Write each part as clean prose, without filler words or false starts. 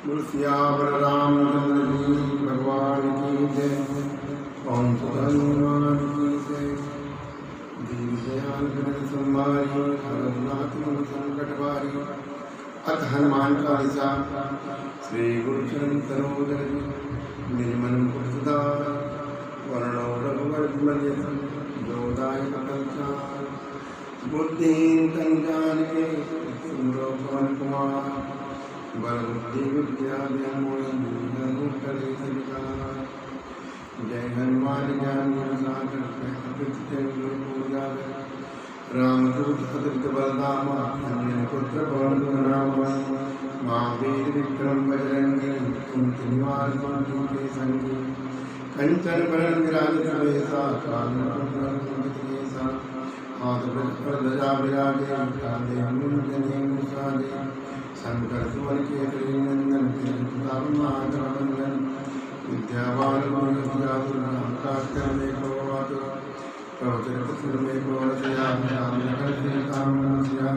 सियावर रामचंद्र जी भगवान की जय। पवन सुत हनुमान की जय। दीन दयाल जगत संभारी रघुनाथ मन संकट भारी। अत हनुमान चालीसा श्री गुरु चरण सरोज रज निज मन मुकुर सुधार। वर्णो रघुवर विमल यश जोदायक फलचार। बुद्धिहीन तन जानिके सुमिरो पवन कुमार। बल बुद्धि विद्या विनोद करे संकार। जय हनुमान ज्ञान गुण सागर रामदूत अतुलित बलधामा। अंजनी पुत्र पवन सुत महावीर विक्रम बजरंगी। कुमति निवार के संगी। कंचन बरन विराजित वेसा। हाथ ध्वजा विराजे कांधे मूल जनेऊ। शंकर सुवन केसरी नंदन वंदन। विद्यावान प्रवचन सुरमे प्रवचया राम लखन सीता मनुष्या।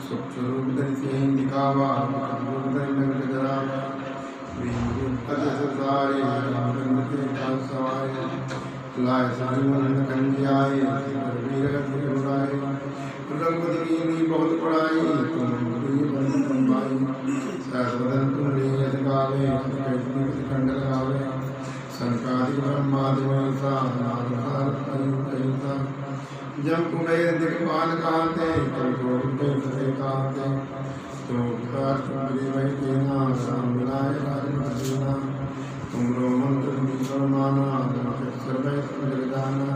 सुखस्वरूप धरि दिखावा रामचंद्र के पास सवारे। लाए सारी कंजियाए रघुपति की बहुत पढ़ाई। तुम सर्वदन तुमरे अधिकारे खंड लगावे। संकादि ब्रह्मादि महेशा जब कुबेर दिक्पाल कहते कहते। तो तुमरो मंत्र माना सर्वैजाना।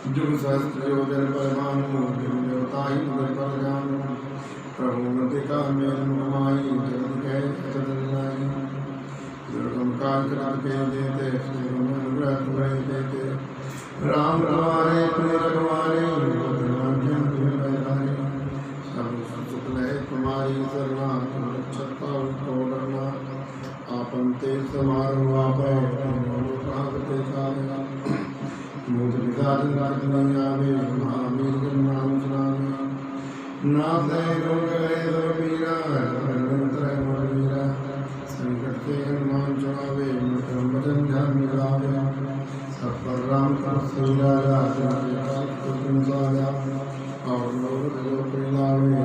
जुग सहस्त्र योजन परमाणु देवताई पर जानो। प्रभु मृतिका मेल मुमाई जगत कह दुर्गम काल के देते अनुग्रह देते। राम रवारे तुम्हें रखवारे सब सुख लय तुम्हारी सरना। तुम रक्षता उनको डरना। आपन तेज समारो आप मूत पिता नहीं आवे। महावीर जन नाम सुनावे। नाथ रोग गए सब पीरा। मीरा संकट के हनुमान चढ़ावे। वचन ध्यान मिलावे। सब पर राम तुम राजा। तुम साजा और लोग लावे।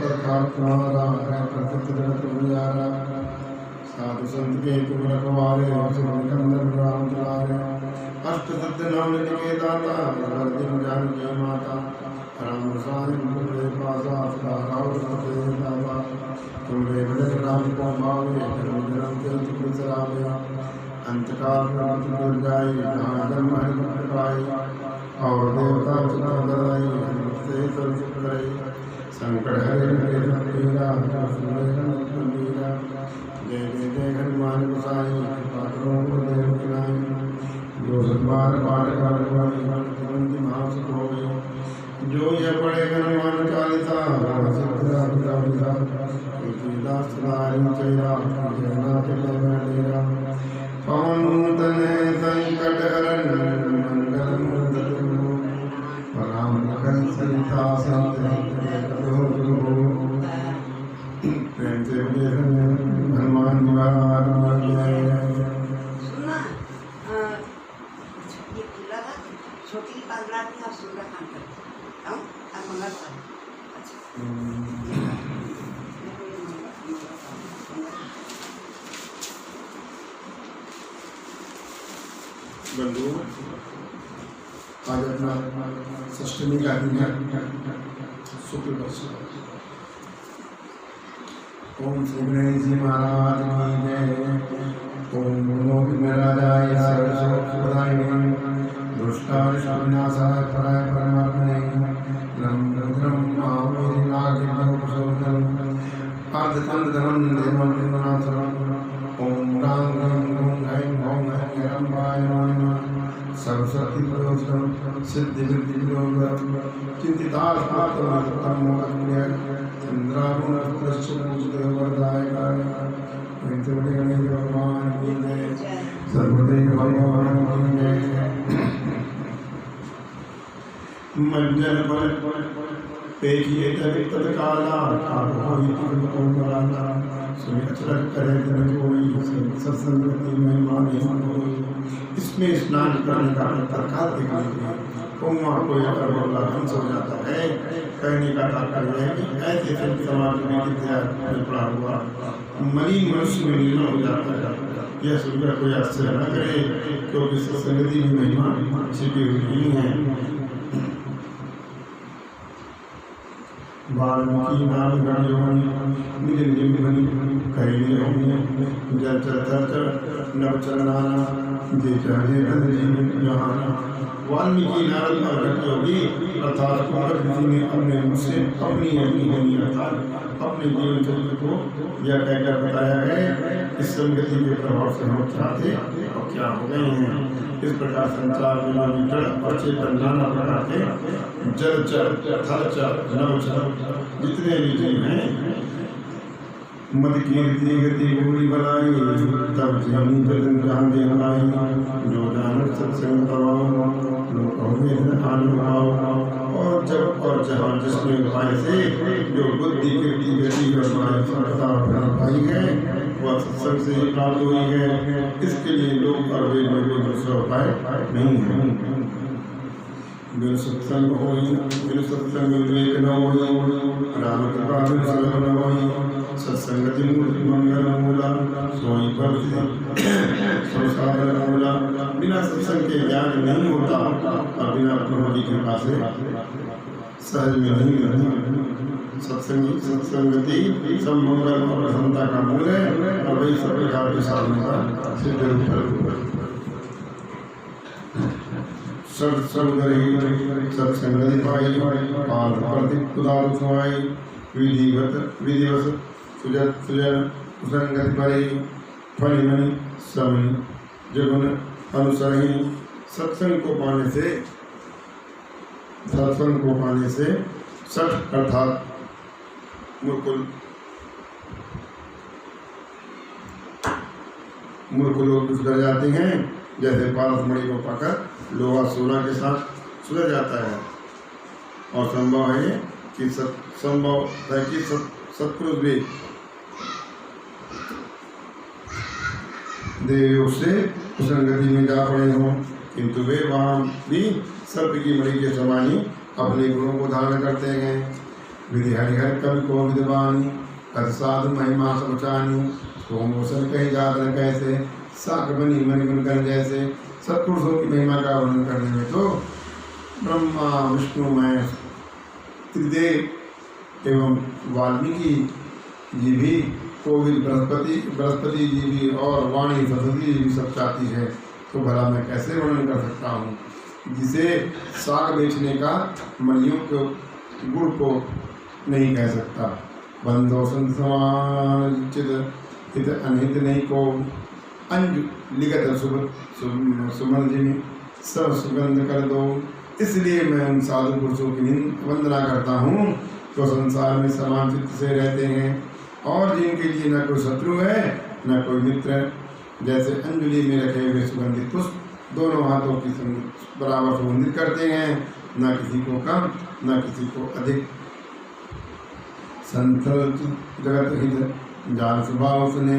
पर तुम्हारा है प्रकृति तुम्हारा। साधु संत के तुम रखवारे। राम दुलारे। अष्ट सत्य नाम लिखे दाता। दिन जान की माता। राम रसायन तुम्हारे पासा। दाता तुम्हारे भजन राम को भावे। जन्म के तुम सरावे। अंतकाल तुम जाई। जन्म हरि पाई और देवता तुम दराई। से सब सुख रही संकट हरे मीरा। जय जय जय हनुमान गोसाई। पात्रों को देव खिलाई। जो सतबार पाठ करवाई महासुख हो गई। जो यह पढ़े हनुमान चालीसा। तुलसीदास चेरा डेरा। पवन तनय संकट हरण मंगल मूर्ति। राम लखन सीता प्रेम से हनुमान छोटी बांग्ला की आप सुंदरकांड करते हैं आप मंगल बंधु आज अपना षष्ठमी का दिन है। शुक्ल पक्ष। ओम श्री गणेश जी महाराज की जय। ओम नमो राजाय सर्वसुखदाय दुष्टाय विनाशाय पराय परमात्मने। नम रुद्रम महावीर नागेन्द्रम अर्धचंद्रम देवम नाथम। ओम राम गं ऐं भौं हिरण्यम्बाय नमः। सरस्वती प्रदोषम सिद्धि विद्धि विलोकम। चिंतितात्म चंद्रावरदायकाय। गणेश भगवान की जय। सर्वदेव भगवान की जय। मंजन पर पेखिए तत्काला होई तुम मराना सुनि अचरज करे जन कोई सत्संगति में माने होई। इसमें स्नान करने का तत्काल देखने के कौआ कोई अगर बोला हंस हो जाता है। कहने का तात्पर्य है कि ऐसे समाज में विद्या में पड़ा हुआ मलिन मनुष्य में लीन हो जाता है। यह सुनकर कोई आश्चर्य न करे, क्योंकि सत्संगति में महिमा छिपी हुई है। वाल्मीकि नाम गणयोनि निज निज बनि कहिने होने जल चल चल नव चलनाना जे चाहे धन जीवन जहाना। वाल्मीकि नारद और गणयोगी अर्थात कुंवर जी ने अपने मुख से अपनी होनी अर्थात अपने जीवन चरित्र को यह कहकर बताया है। इस संगति के प्रभाव से हम क्या थे और क्या हो गए हैं। इस प्रकार संसार में जड़ और चेतन नाना प्रकार के जल चर थल चर नव चर जितने भी जीव हैं मद कीर्ति गति भूली बनाई तब जमी जन जहाँ दे बनाई जो जान सत्संग करवाओ लोग अनुभव। और जब और जहाँ जिसने उपाय से जो बुद्धि कीर्ति गति और बड़ाई सफलता पाई है वह सत्संग से ही प्राप्त हुई है। इसके लिए लोग और वे कोई दूसरा उपाय नहीं है। बिन सत्संग होई बिन सत्संग विवेक न होई राम कृपा बिन सर्व न होई। सत्संगति मंगल मूला सोई पर संसाधन मूला। बिना सत्संग के ज्ञान नहीं होता और बिना प्रभु की कृपा से सहज में नहीं मिलता। सत्संगति सब मंगल और प्रसन्नता का मूल है और वही सब प्रकार के साधनों का सिद्ध रूप है। सत्संगति पाई पाल प्रदीप उदार सुनाई विधिवत सुजन संगति परी फणि मणि समनि जगुन अनुसरही। सत्संग को पाने से सठ अर्थात मूर्ख लोग सुधर जाते हैं। जैसे पारस मणि को पाकर लोहा सोना के साथ सुधर जाता है। और संभव है कि सत्पुरुष भी देवयोग से संगति में जा पड़े हों, किंतु वे वहाँ भी सर्प की मणि के समान ही अपने गुणों को धारण करते हैं। विधि हरिहर कवि को विद्वानी कद साधु महिमा समचानी सोमोसन कही जात न कैसे साख बनी मणिगुण कर जैसे। सत्पुरुषों की महिमा का वर्णन करने में तो ब्रह्मा विष्णु महेश त्रिदेव एवं वाल्मीकि जी भी कोविल बृहस्पति जी भी और वाणी सरस्वती जी भी सब चाहती है। तो भला मैं कैसे वर्णन कर सकता हूँ जिसे साग बेचने का मणियों को गुड़ को नहीं कह सकता। बंधो समान चित हित अनहित नहीं को अंज लिगत सुमन जिन सब सुगंध कर दो। इसलिए मैं उन साधु पुरुषों की वंदना करता हूँ जो संसार में समान चित्त से रहते हैं और जिनके लिए न कोई शत्रु है न कोई मित्र। जैसे अंजलि में रखे हुए सुगंधित पुष्प दोनों हाथों की बराबर सुगंधित करते हैं, न किसी को कम न किसी को अधिक। संथल जगत हित जान स्वभाव सुने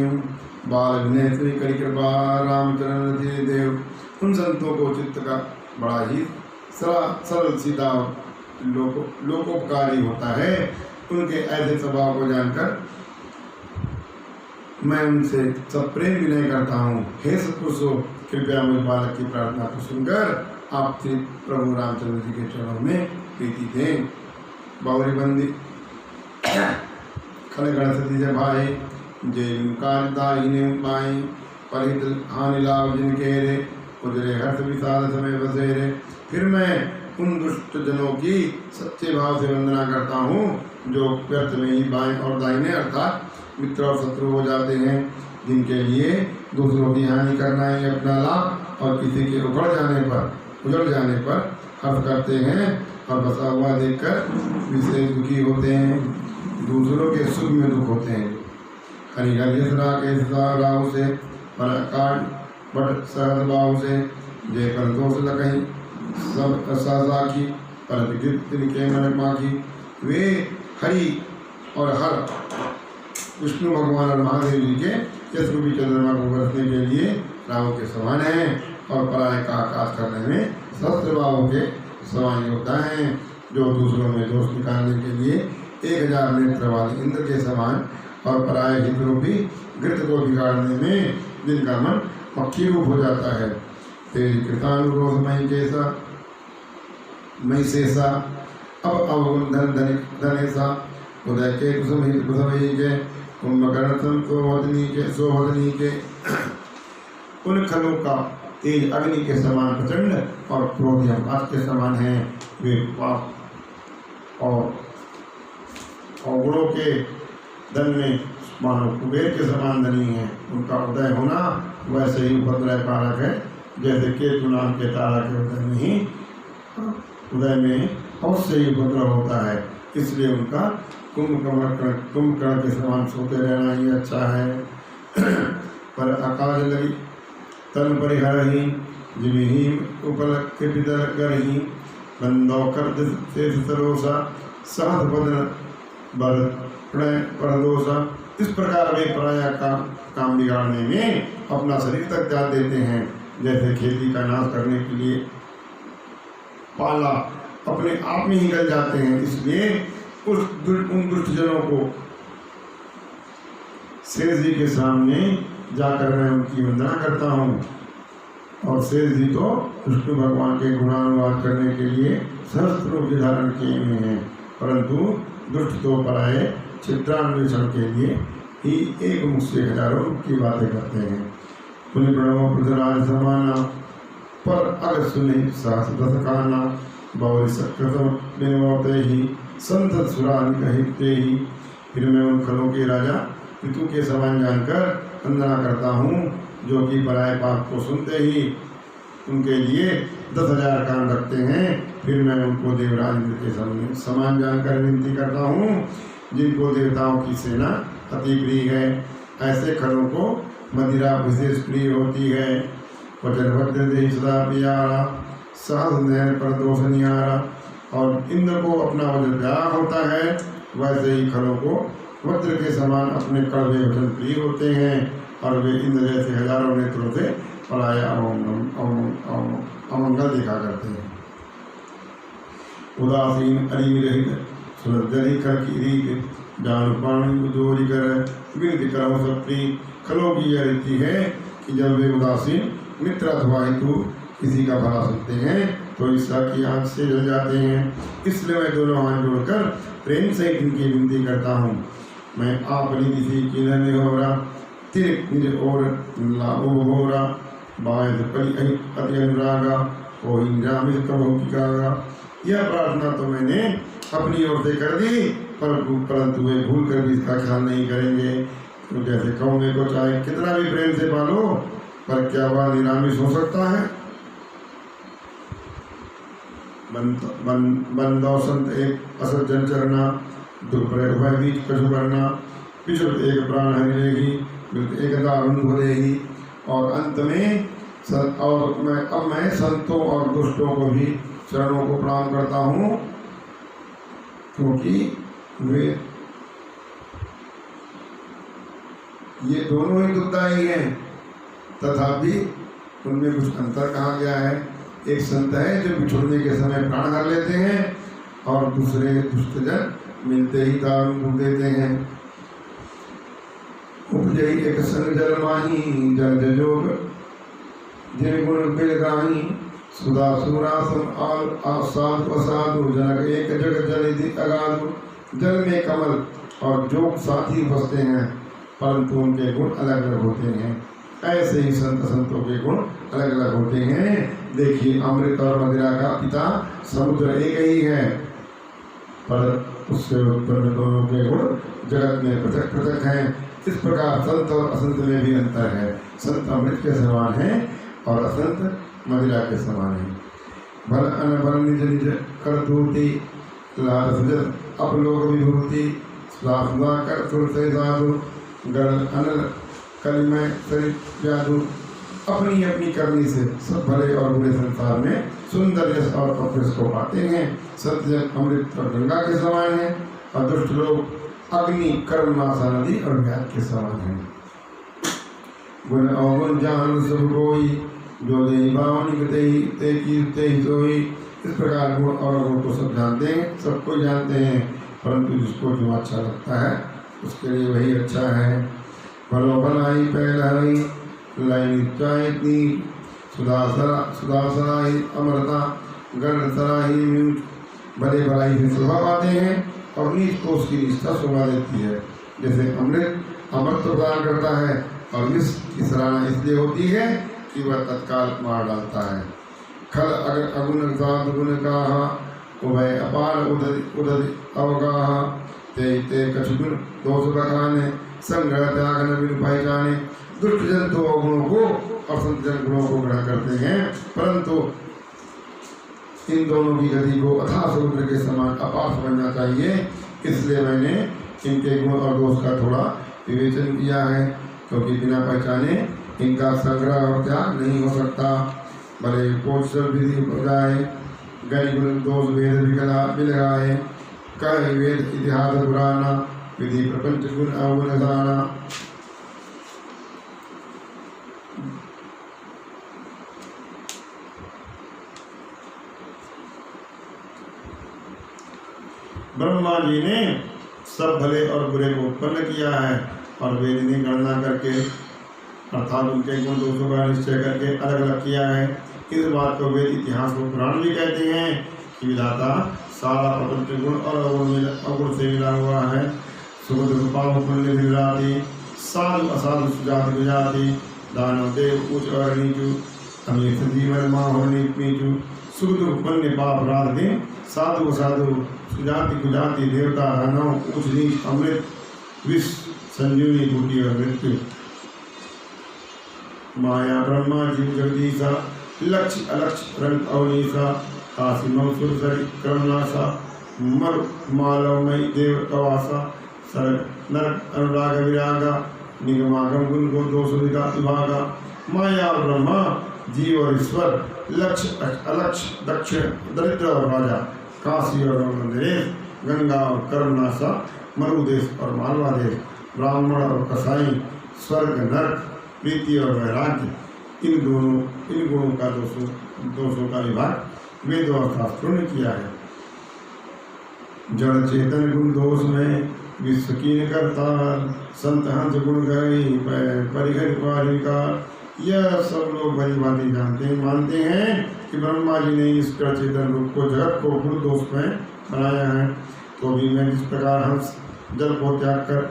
बाल विनय श्री करी कृपा रामचरण जी देव। उन संतों को चित्त का बड़ा ही सरल सीधा लोकोपकारी होता है। उनके ऐसे स्वभाव को जानकर मैं उनसे सब प्रेम विनय करता हूँ। हे सत्पुरुषों, कृपया मुझ बालक की प्रार्थना को सुनकर आप श्री प्रभु रामचंद्र जी के चरणों में प्रीति दें। बावरी बंदी खल गणपति जय भाई जय कारिदाहिने पाए परित हानि लाभ जिनके रे उजरे हर्ष विषाद समय बसेरे। फिर मैं उन दुष्ट जनों की सच्चे भाव से वंदना करता हूँ जो व्यर्थ में ही बाएं और दाहिने अर्थात मित्र और शत्रु हो जाते हैं, जिनके लिए दूसरों की हानि करना ही अपना लाभ और किसी के उजड़ जाने पर हर्ष करते हैं और बसा हुआ देखकर विशेष दुखी होते हैं, दूसरों के सुख में दुख होते हैं। हरिहरियसरा के राव से पर बट सहज भाव से जय पर दोष लगही सब साखी पर के मन माखी वे हरि और हर विष्णु भगवान और महादेव जी के इस रूपी चंद्रमा को बरसने के लिए राहु के समान हैं और पराय का आकाश करने में सहस्त्रबाहु के समान योद्धा हैं, जो दूसरों में दोष निकालने के लिए 1000 नेत्र वाले इंद्र के समान और पराय हित रूपी घृत को बिगाड़ने में जिनका मन मक्खी रूप हो जाता है। तेरी कृतानुरोध मई शेषा अब अवगुण धनेशा उदय के कुसुमहित कुसमयी के कुंभकर्ण सोवदनी के उन खलों का तेज अग्नि के समान प्रचंड और क्रोध आग के समान है। वे पाप और गुणों के धन में मानो कुबेर के समान धनी है। उनका उदय होना वैसे ही उपद्रव कारक है, जैसे केतु नाम के तारा के उदय में अवश्य ही उपद्रव होता है। इसलिए उनका कुंभकर्ण के समान सोते रहना ही अच्छा है। पर आकाश लगी तन परिहरही जिमिही उपल के पितर करही बंदो कर शेष सरोसा सहत बदन बर परदोषा। इस प्रकार वे पराया का काम बिगाड़ने में अपना शरीर तक त्याग देते हैं। जैसे खेती का नाश करने के लिए पाला अपने आप में ही गल जाते हैं, इसलिए उन दुष्ट जनों को शेष जी के सामने जाकर मैं उनकी वंदना करता हूँ। और शेष जी तो विष्णु भगवान के गुणानुवाद करने के लिए सहस्त्र रूप धारण किए हुए हैं, परंतु दुष्ट तो पराये चित्रान्वेषण के लिए ही एक मुख से हजारों की बातें करते हैं। पुण्य प्रणव पृथ्वीराज समाना पर अगर सुने सास दस काना बौरी सकृत ही संत सुरान कहते ही। फिर मैं उन खलों के राजा ऋतु के समान जानकर वंदना करता हूँ, जो कि पराय पाप को सुनते ही उनके लिए 10,000 कान रखते हैं। फिर मैं उनको देवराज इंद्र के समान जानकर विनती करता हूँ, जिनको देवताओं की सेना अति प्रिय है। ऐसे खलों को मदिरा विशेष प्रिय होती है। वचन भद्र देह सदा प्यारा साध नहर पर दोष निहारा। और इंद्र को अपना वज्र प्यारा होता है, वैसे ही खलों को वज्र के समान अपने कड़वे वचन प्रिय होते हैं। और वे इंद्र जैसे हजारों नेत्रों से पराया अमंगल देखा करते हैं। उदासीन अरिविरहित सुलज्जली कर की रीत जान पाणी जोरी कर विनती करो सप्री। खलों की यह रीति है कि जब वे उदासीन मित्र अथवा हितु किसी का भला सुनते हैं तो ईर्ष्या की आंख से जल जाते हैं। इसलिए मैं दोनों हाथ जोड़कर प्रेम से इनकी विनती करता हूँ। मैं आप किसी की न हो रहा तिरक निज और लाभो हो रहा बायद परि अति अनुरागा ओ इंद्रामित कबो की कागा। यह प्रार्थना तो मैंने अपनी ओर से कर दी, परंतु वे भूल कर भी इसका ख्याल नहीं करेंगे। तो जैसे कहोगे को चाहे कितना भी प्रेम से पालो, पर क्या वह निरामिष हो सकता है। बंदो संत एक असज्जन चरना दुर्प्रयोग भय बीच कछु करना पिछुट एक प्राण हरिलेगी एक दारुण भरेगी। और अंत में मैं संतों और दुष्टों को भी चरणों को प्रणाम करता हूँ, क्योंकि वे ये दोनों ही दुखदायी हैं, तथापि उनमें कुछ अंतर कहा गया है। एक संत है जो बिछुड़ने के समय प्राण हर लेते हैं, और दूसरे दुष्टजन मिलते ही दारुण देते हैं। उपजई एक संग जल माही जल जोग जिन गुण बिलगाही सुधा सुरासम साधु असाधु जनक एक जग जल अगाधु। जल में कमल और जोग साथी बसते हैं, परंतु उनके गुण अलग अलग होते हैं। ऐसे ही संतों के गुण अलग अलग होते हैं। देखिए, अमृत और मदिरा का पिता समुद्र एक ही है, पर उससे उत्पन्न दोनों के गुण जगत में पृथक पृथक हैं। इस प्रकार संत और असंत में भी अंतर है। संत अमृत के समान है और असंत मदिरा के समान है। भल अनबल निज निज कर दूती लाल सुजत अपलोक विभूति स्वासना कर सुर से साधु गल अनल कलिमय सरित जादू अपनी अपनी करनी से सब भले और बुरे संसार में सुंदर यश और अपयश को पाते हैं। सत्य अमृत और गंगा के समान है और दुष्ट लोग अग्नि कर्मनाशा नदी और व्याध के समान है। गुण अवगुण जान सब कोई जो दे बावनी ते की सोई। इस प्रकार गुण और अवगुण को सब जानते हैं, सबको जानते हैं, परंतु जिसको जो अच्छा लगता है उसके लिए वही अच्छा है। भलो भलाई पहलाई लाई चाहती सुदासराही अमरता गण सराही म्यूट। भले भलाई से शोभा पाते हैं और नीच को उसकी निष्ठा शोभा देती है। जैसे अमृत अमृत प्रदान करता है और विष की सराहना इसलिए होती है कि वह तत्काल मार डालता है। खल अगर अगुण साध गुण कहा उभय अपार उदर अवगाह ते ते कछुगुण दोष बखाने संग्रह त्याग न पहचाने। दुष्ट जन तो अवगुणों को और संत जन गुणों को ग्रहण करते हैं, परंतु इन दोनों की गति को अथाह समुद्र के समान अपार समझना चाहिए। इसलिए मैंने इनके गुण और दोष का थोड़ा विवेचन किया है, क्योंकि बिना पहचाने इनका संग्रह और त्याग नहीं हो सकता। भले कौशल विधि जाए गण गुण दोष वेद बिलगाए कह वेद इतिहास पुराना विधि प्रपंच गुण अवगुण जाना। ब्रह्मा जी ने सब भले और बुरे को उत्पन्न किया है और वेद ने गणना करके अर्थात उनके गुण दोषों का निश्चय करके अलग अलग किया है। इस बात को वेद इतिहास को पुराण भी कहते हैं कि विधाता सारा प्रपंच गुण और अवगुण से मिला हुआ है। सुगुण रूपाल पुण्य विराती साधु असाधु सुजाति विजाति दानव देव उच्च और नीचु अमीर जीवन नीचु सुगुण पुण्य पाप रात दिन साधु असाधु सुजाति कुजाति देवता दानव उच्च नीच अमृत विष संजीवनी बूटी और मृत्यु। माया ब्रह्मा जीव जगदीशा लक्ष्य अलक्ष्य रंग अवनीसा काशी मंसुर सरि क्रमनाशा मर मालवमयी देव कवासा सर्ग नरक अनुराग विरागा निगमागम गुण को दोष विभागा। माया और ब्रह्मा जीव और ईश्वर लक्ष्य अलक्ष्य दक्षिण दरिद्र और राजा काशी और नरेश गंगा और कर्मनाशा मरुदेश और मालवा देश ब्राह्मण और कसाई स्वर्ग नरक प्रीति और वैराग्य। इन गुणों का दोषों का विभाग वेद और शास्त्रों ने किया है। जड़ चेतन गुण दोष में विश्व की करता संत हंस गुण गई परिहर पारिका। यह सब लोग भली भांति जानते हैं, मानते हैं कि ब्रह्मा जी ने इस चेतन रूप को जगत को गुण दोष में बनाया है। तो भी मैं जिस प्रकार हंस जल को त्याग कर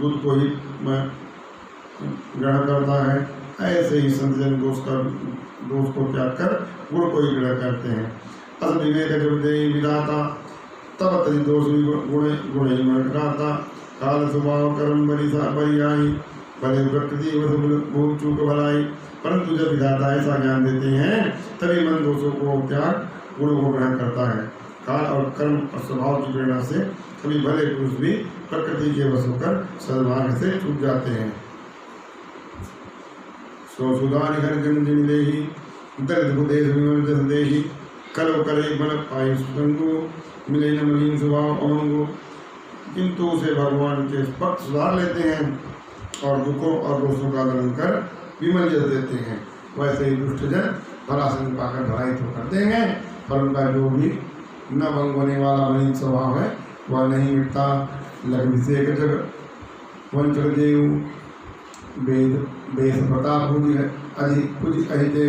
दूध को ही ग्रहण करता है, ऐसे ही संत जन दोष को त्याग कर गुण को ही ग्रहण करते हैं। अस विवेक जब दे विधाता तब तरी दोष गुण गुण ही मरता काल स्वभाव कर्म बरिसा परियाई भले प्रकृति भूल चूक भलाई। परंतु जब विधाता ऐसा ज्ञान देते हैं तभी मन दोषों को त्याग गुणों को ग्रहण करता है। काल और कर्म और स्वभाव की प्रेरणा से कभी भले पुरुष भी प्रकृति के वश होकर सद्मार्ग से छूट जाते हैं। सुधानि घर जन देही दलित भूदेश विमल देही करो करे बल पाई सुगंगो मिले न मलिन स्वभाव अमंगो। किंतु उसे भगवान के पक्ष सुधार लेते हैं और दुखों और दोषों का दमन कर विमल जल देते हैं। वैसे ही दुष्टजन भलासन पाकर भलाई तो करते हैं, पर उनका जो भी न भंग होने वाला मलिन स्वभाव है वह नहीं मिटता। लग्न से जग वंचक देव वेद बेस प्रताप कुछ अहिते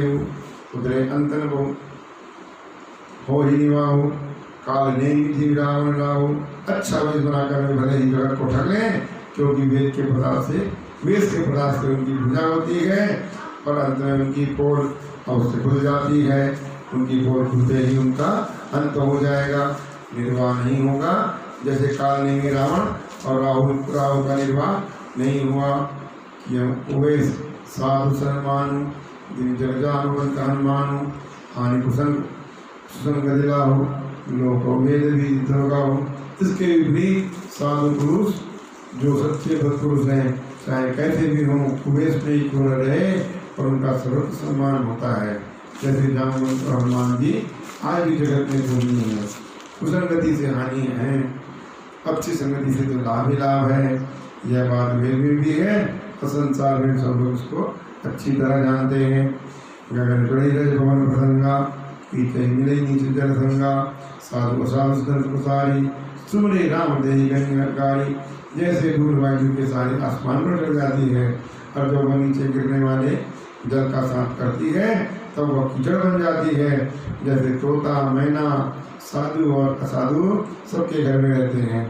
उधरे अंतन हो ही निवाहो काल ने विधि रावण राहो। अच्छा वेश बनाकर वे भले ही जगत को ठग लें, क्योंकि वेद के पदार्थ से उनकी पूजा होती है, पर अंत में उनकी पोल अवश्य खुल जाती है। उनकी पोल खुलते ही उनका अंत हो जाएगा, निर्वाह नहीं होगा। जैसे काल ने रावण और राहु का निर्वाह नहीं हुआ। वे साधु सन्मानु दिन जग जानुवंत हनुमानु हानि कुसंग सुसंग दिलाहो लोको वेद भी दुर्गाहो। इसके विपरीत साधु पुरुष जो सच्चे सत्पुरुष हैं, चाहे कैसे भी हों, कुबेश में ही क्यों न रहे, और उनका सर्वत्र सम्मान होता है। जैसे जामवंत और हनुमान जी आज भी जगत में पूजनीय है। कुसंगति से हानि है, अच्छी संगति से तो लाभ ही लाभ है। यह बात वेद में भी है और संसार में सब लोग उसको अच्छी तरह जानते हैं। गगन चढ़ी रज भवन प्रसंगा, पीछे मिले नीचे जल संगा, साधु असाधु संत प्रसारी, सुमरे राम देहि गंगारी। जैसे धूल वायु के सारे आसमान पर चढ़ जाती है और जब वह नीचे गिरने वाले जल का साफ करती है तब वह कीचड़ बन जाती है। जैसे तोता मैना साधु और असाधु सबके घर में रहते हैं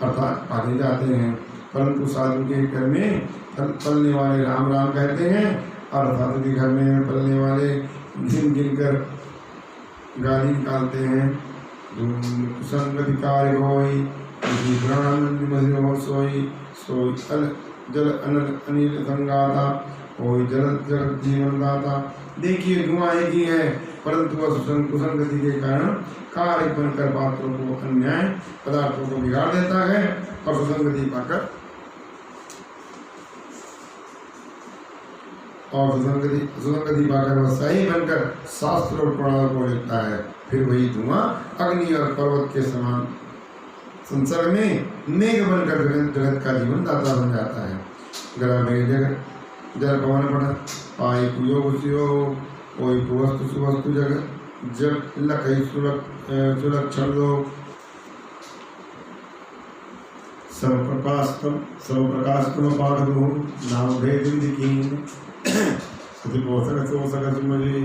अर्थात पाले जाते हैं, परंतु साधु के घर में पलने वाले राम राम कहते हैं और साधु के घर में पलने वाले गिन गिन कर गाली निकालते हैं। कुसंगति कार्य होई सोई सोई जल अनल अनिल संगाता, होई जल जल जीवन दाता। देखिए धुआं एक ही है, परंतु वह कुसंगति के कारण कार्य बनकर पात्रों को अन्याय पदार्थों को बिगाड़ देता है और सुसंगति पाकर वह सही बनकर शास्त्र और पुराण को लिखता है। फिर वही धुआं अग्नि और पर्वत के समान संसर्ग में मेघ बनकर जगत का जीवन दाता बन जाता है। गला में जगत जल पवन पड़ पाई कुयोग सुयोग, कोई कुवस्तु सुवस्तु जगत जब लखई सुलक्षण लोग। सब प्रकाशतम पाठदो नाम भेद कीन, पोषक शोषक सुमरी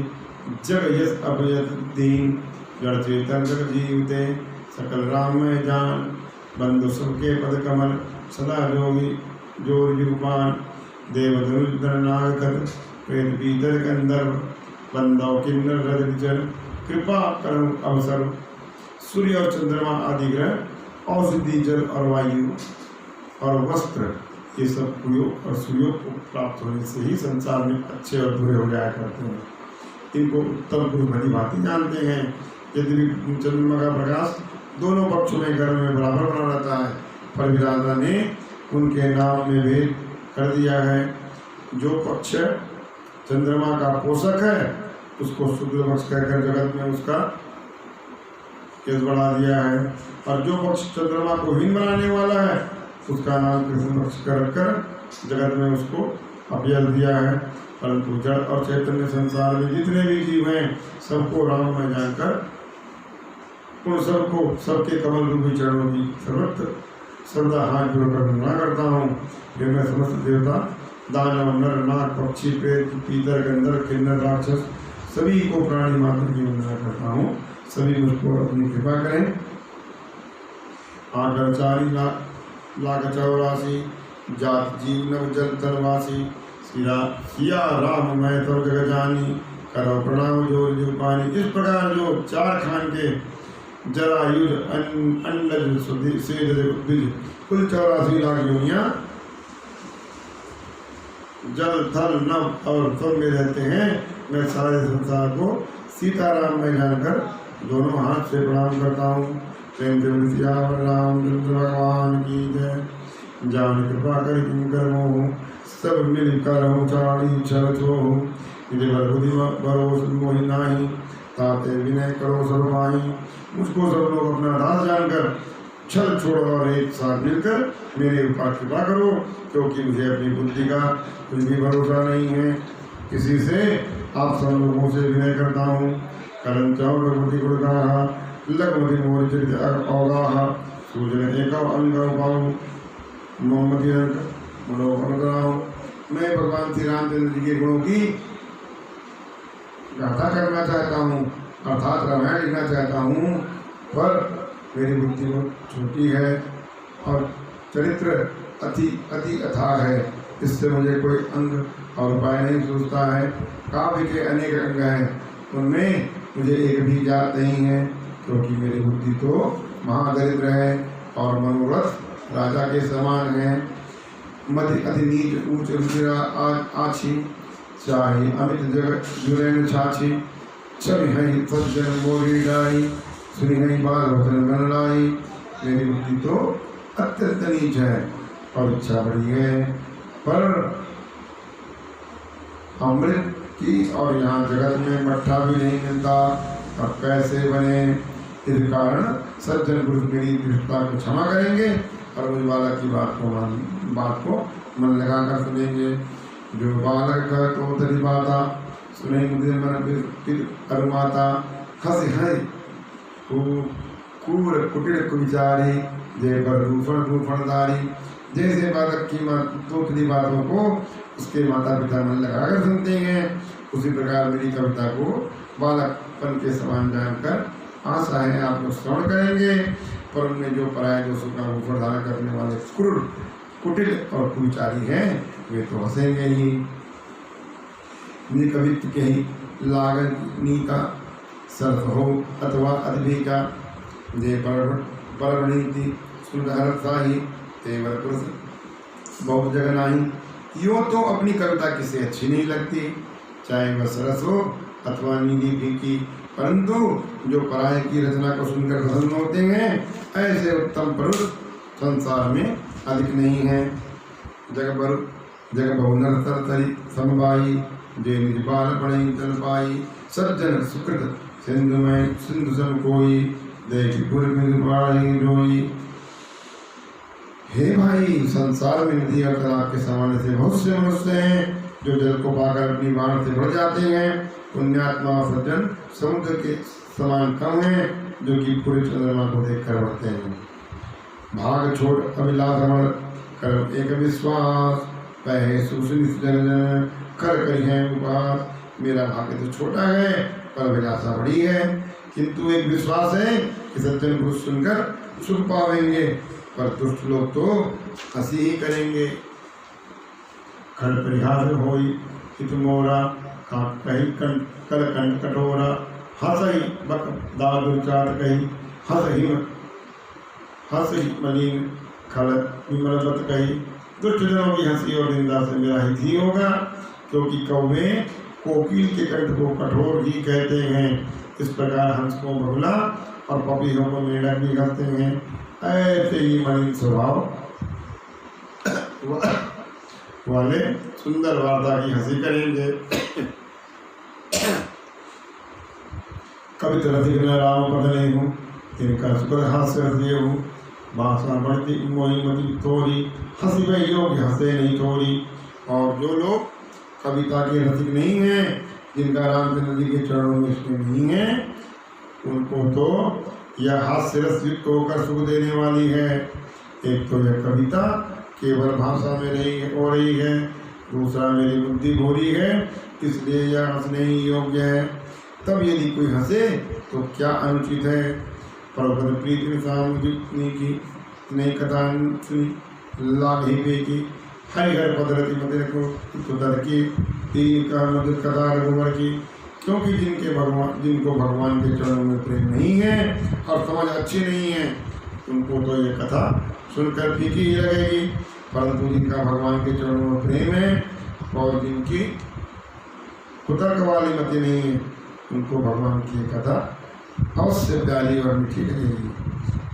जग यस अभयत दीन। जड़ चेतन जग जीवते सकल राम में जान, बंधु सबके पद कमल सदा जोगी जोर युगपान। देव धनुष नाग कर प्रेत पीतर गंधर्व, बंदव किन्नर रजत जल कृपा करम अवसर। सूर्य और चंद्रमा आदि ग्रह औषधि जल और वायु और वस्त्र ये सब कुयोग और सुयोग को प्राप्त होने से ही संसार में अच्छे और बुरे हो जाया करते हैं। इनको उत्तम पुरुष भली भांति जानते हैं। यदि चंद्रमा का प्रकाश दोनों पक्षों में गर्भ में बराबर बना रहता है, पर विधाता ने उनके नाम में भेद कर दिया है। जो पक्ष चंद्रमा का पोषक है उसको शुक्ल पक्ष कहकर जगत में उसका केस बढ़ा दिया है, और जो पक्ष चंद्रमा को हीन बनाने वाला है उसका नाम कृष्ण पक्ष कर जगत में उसको अपयल दिया है। परंतु जड़ और चैतन्य संसार में जितने भी जीव हैं सबको राम में जानकर उन सबको सबके कमल रूपी चरणों की सर्वत्र श्रद्धा हाथ जोड़कर वंदना करता हूँ। फिर मैं समस्त देवता दानव नर नाग पक्षी प्रेत पीतर गंधर्व किन्नर राक्षस सभी को प्राणी मात्र की वंदना करता हूँ। सभी मुझको अपनी कृपा करें। आकर 4,84,00,000 जात जीव नव जल तनवासी। सिया राम मैं तब जग जानी, करो प्रणाम जोर जो पानी। इस प्रकार जो 4 खान के जरायुज अंडज सेज कुल 84 लाख योनियां जल थल नभ और सब में रहते हैं, मैं सारे संसार को सीताराम में जानकर दोनों हाथ से प्रणाम करता हूँ। प्रेम से रामचंद्र भगवान की जय। जान कृपा कर किम करो सब मिल कर चाड़ी छल छो। भरोस मोहि नाही, ताते विनय करो सब माही। मुझको सब लोग अपना दास जानकर छल छोड़ और एक साथ मिलकर मेरे ऊपर कृपा करो, क्योंकि मुझे अपनी बुद्धि का कुछ भी भरोसा नहीं है। किसी से आप सब लोगों से विनय करता हूँ। करम चाओ भगवती गुणगाहा, लगमति मोर चरित अवगाहा। सूजन एक अंग पाऊँ मोहम्मदी मनोहर कराऊँ। मैं भगवान श्री रामचंद्र जी के गुणों की गाथा करना चाहता हूँ, अर्थात रामायण लिखना चाहता हूँ, पर मेरी बुद्धि बहुत छोटी है और चरित्र अति अथाह है, इससे मुझे कोई अंग और उपाय नहीं सूझता है। काव्य के अनेक अंग हैं, उनमें मुझे एक भी जात नहीं है, क्योंकि मेरी बुद्धि तो महादरिद्र है और मनोरथ राजा के समान है। मध्य अति नीच ऊंच रुचिरा आछी, चाहे अमित जगत जुरैन छाछी। छवि है सज्जन मोरी डाई, सुनी है बाल वचन बन लाई। मेरी बुद्धि तो अत्यंत नीच है और इच्छा बड़ी है, पर अमृत की, और यहाँ जगत में मट्ठा भी नहीं मिलता, अब कैसे बने। इस कारण सज्जन पुरुष मेरी दृष्टता को क्षमा करेंगे और मुझ बालक की बात को मन लगाकर सुनेंगे। जो बालक को तरी बाता सुने मुझे मन फिर अरुमाता, हंस है कूर कुटिल कुविचारी, जय पर दूषण दूषणदारी। जैसे बालक की तोतली बातों को उसके माता पिता मन लगाकर सुनते हैं, उसी प्रकार मेरी कविता को बालकपन के समान जानकर आशा है आप लोग श्रवण करेंगे। पर उनमें जो पराये दोषों का ऊपर धारण करने वाले क्रूर कुटिल और कुविचारी हैं वे तो हंसेंगे ही। कवित्व के ही लागनी का सर्फ हो अथवा अदभी का, जे परवनीति सुंदरताही तेवर पुरुष बहुत जगह नहीं। यो तो अपनी कविता किसी अच्छी नहीं लगती, चाहे वह सरस हो अथवा नीली फीकी, परंतु जो पराये की रचना को सुनकर प्रसन्न होते हैं ऐसे उत्तम पुरुष संसार में अधिक नहीं है। जग बहु नर तरी समबाई, जे निज बाल पढ़ई तल पाई। सज्जन सुकृत सिंधु सम कोई, देख गुर रोई। हे भाई, संसार में नदी और तालाब के समान से बहुत से मनुष्य हैं जो जल को पाकर अपनी बाण से भर जाते हैं। पुण्यात्मा और सज्जन समुद्र के समान कम हैं जो कि पूरे चंद्रमा को देखकर बढ़ते हैं। भाग छोड़ अभिलाष रमण कर एक विश्वास, पहे सुसुनित जन कर करी है उपहास। मेरा भाग्य तो छोटा है पर अभिलाषा बड़ी है, किंतु एक विश्वास है कि सज्जन पुरुष सुनकर सुख पावेंगे, पर दुष्ट लोग तो हंसी ही करेंगे। खड़ परिहास होई हित मोरा, कही कर कंठ कटोरा। हंसही बक दादुर चाट कही, हंसही मलिन खड़ विमलवत कही। दुष्ट जनों की हंसी और निंदा से मेरा हित ही होगा, क्योंकि कौवे कोकिल के कंठ को कठोर ही कहते हैं। इस प्रकार हंस को बगुला और पपीहों को मेढक भी कहते हैं। ऐसे ही मलिन स्वभाव वाले सुंदर वार्ता की हंसी करेंगे। कवित रसिक न राम पद नहीं हूँ, इनका सुकर हास्य हृदय हूँ। भाषा बढ़ती मोही मती थोड़ी, हंसी वही योग हंसे नहीं थोड़ी। और जो लोग कविता के रसिक नहीं हैं, जिनका रामचंद्र जी के चरणों में इसमें नहीं है, उनको तो यह हास्य रस युक्त होकर सुख देने वाली है। एक तो यह कविता केवल भाषा में नहीं हो रही है, दूसरा मेरी बुद्धि भोरी है, इसलिए यह हंसने ही योग्य है। तब यदि कोई हंसे तो क्या अनुचित है। परपद प्रीति सामुनी की नई कथा सुनी लाभ ही पे की। हरिहर पदरती मदिर को सुधर की तीन का मधुर कथा रघुवर की। क्योंकि जिनको भगवान के चरणों में प्रेम नहीं है और समझ अच्छी नहीं है, उनको तो ये कथा सुनकर फीकी ही लगेगी, परंतु जिनका भगवान के चरणों में प्रेम है और जिनकी कुतर्क वाली मति नहीं है, उनको भगवान की कथा अवश्य प्यारी और मीठी लगेगी।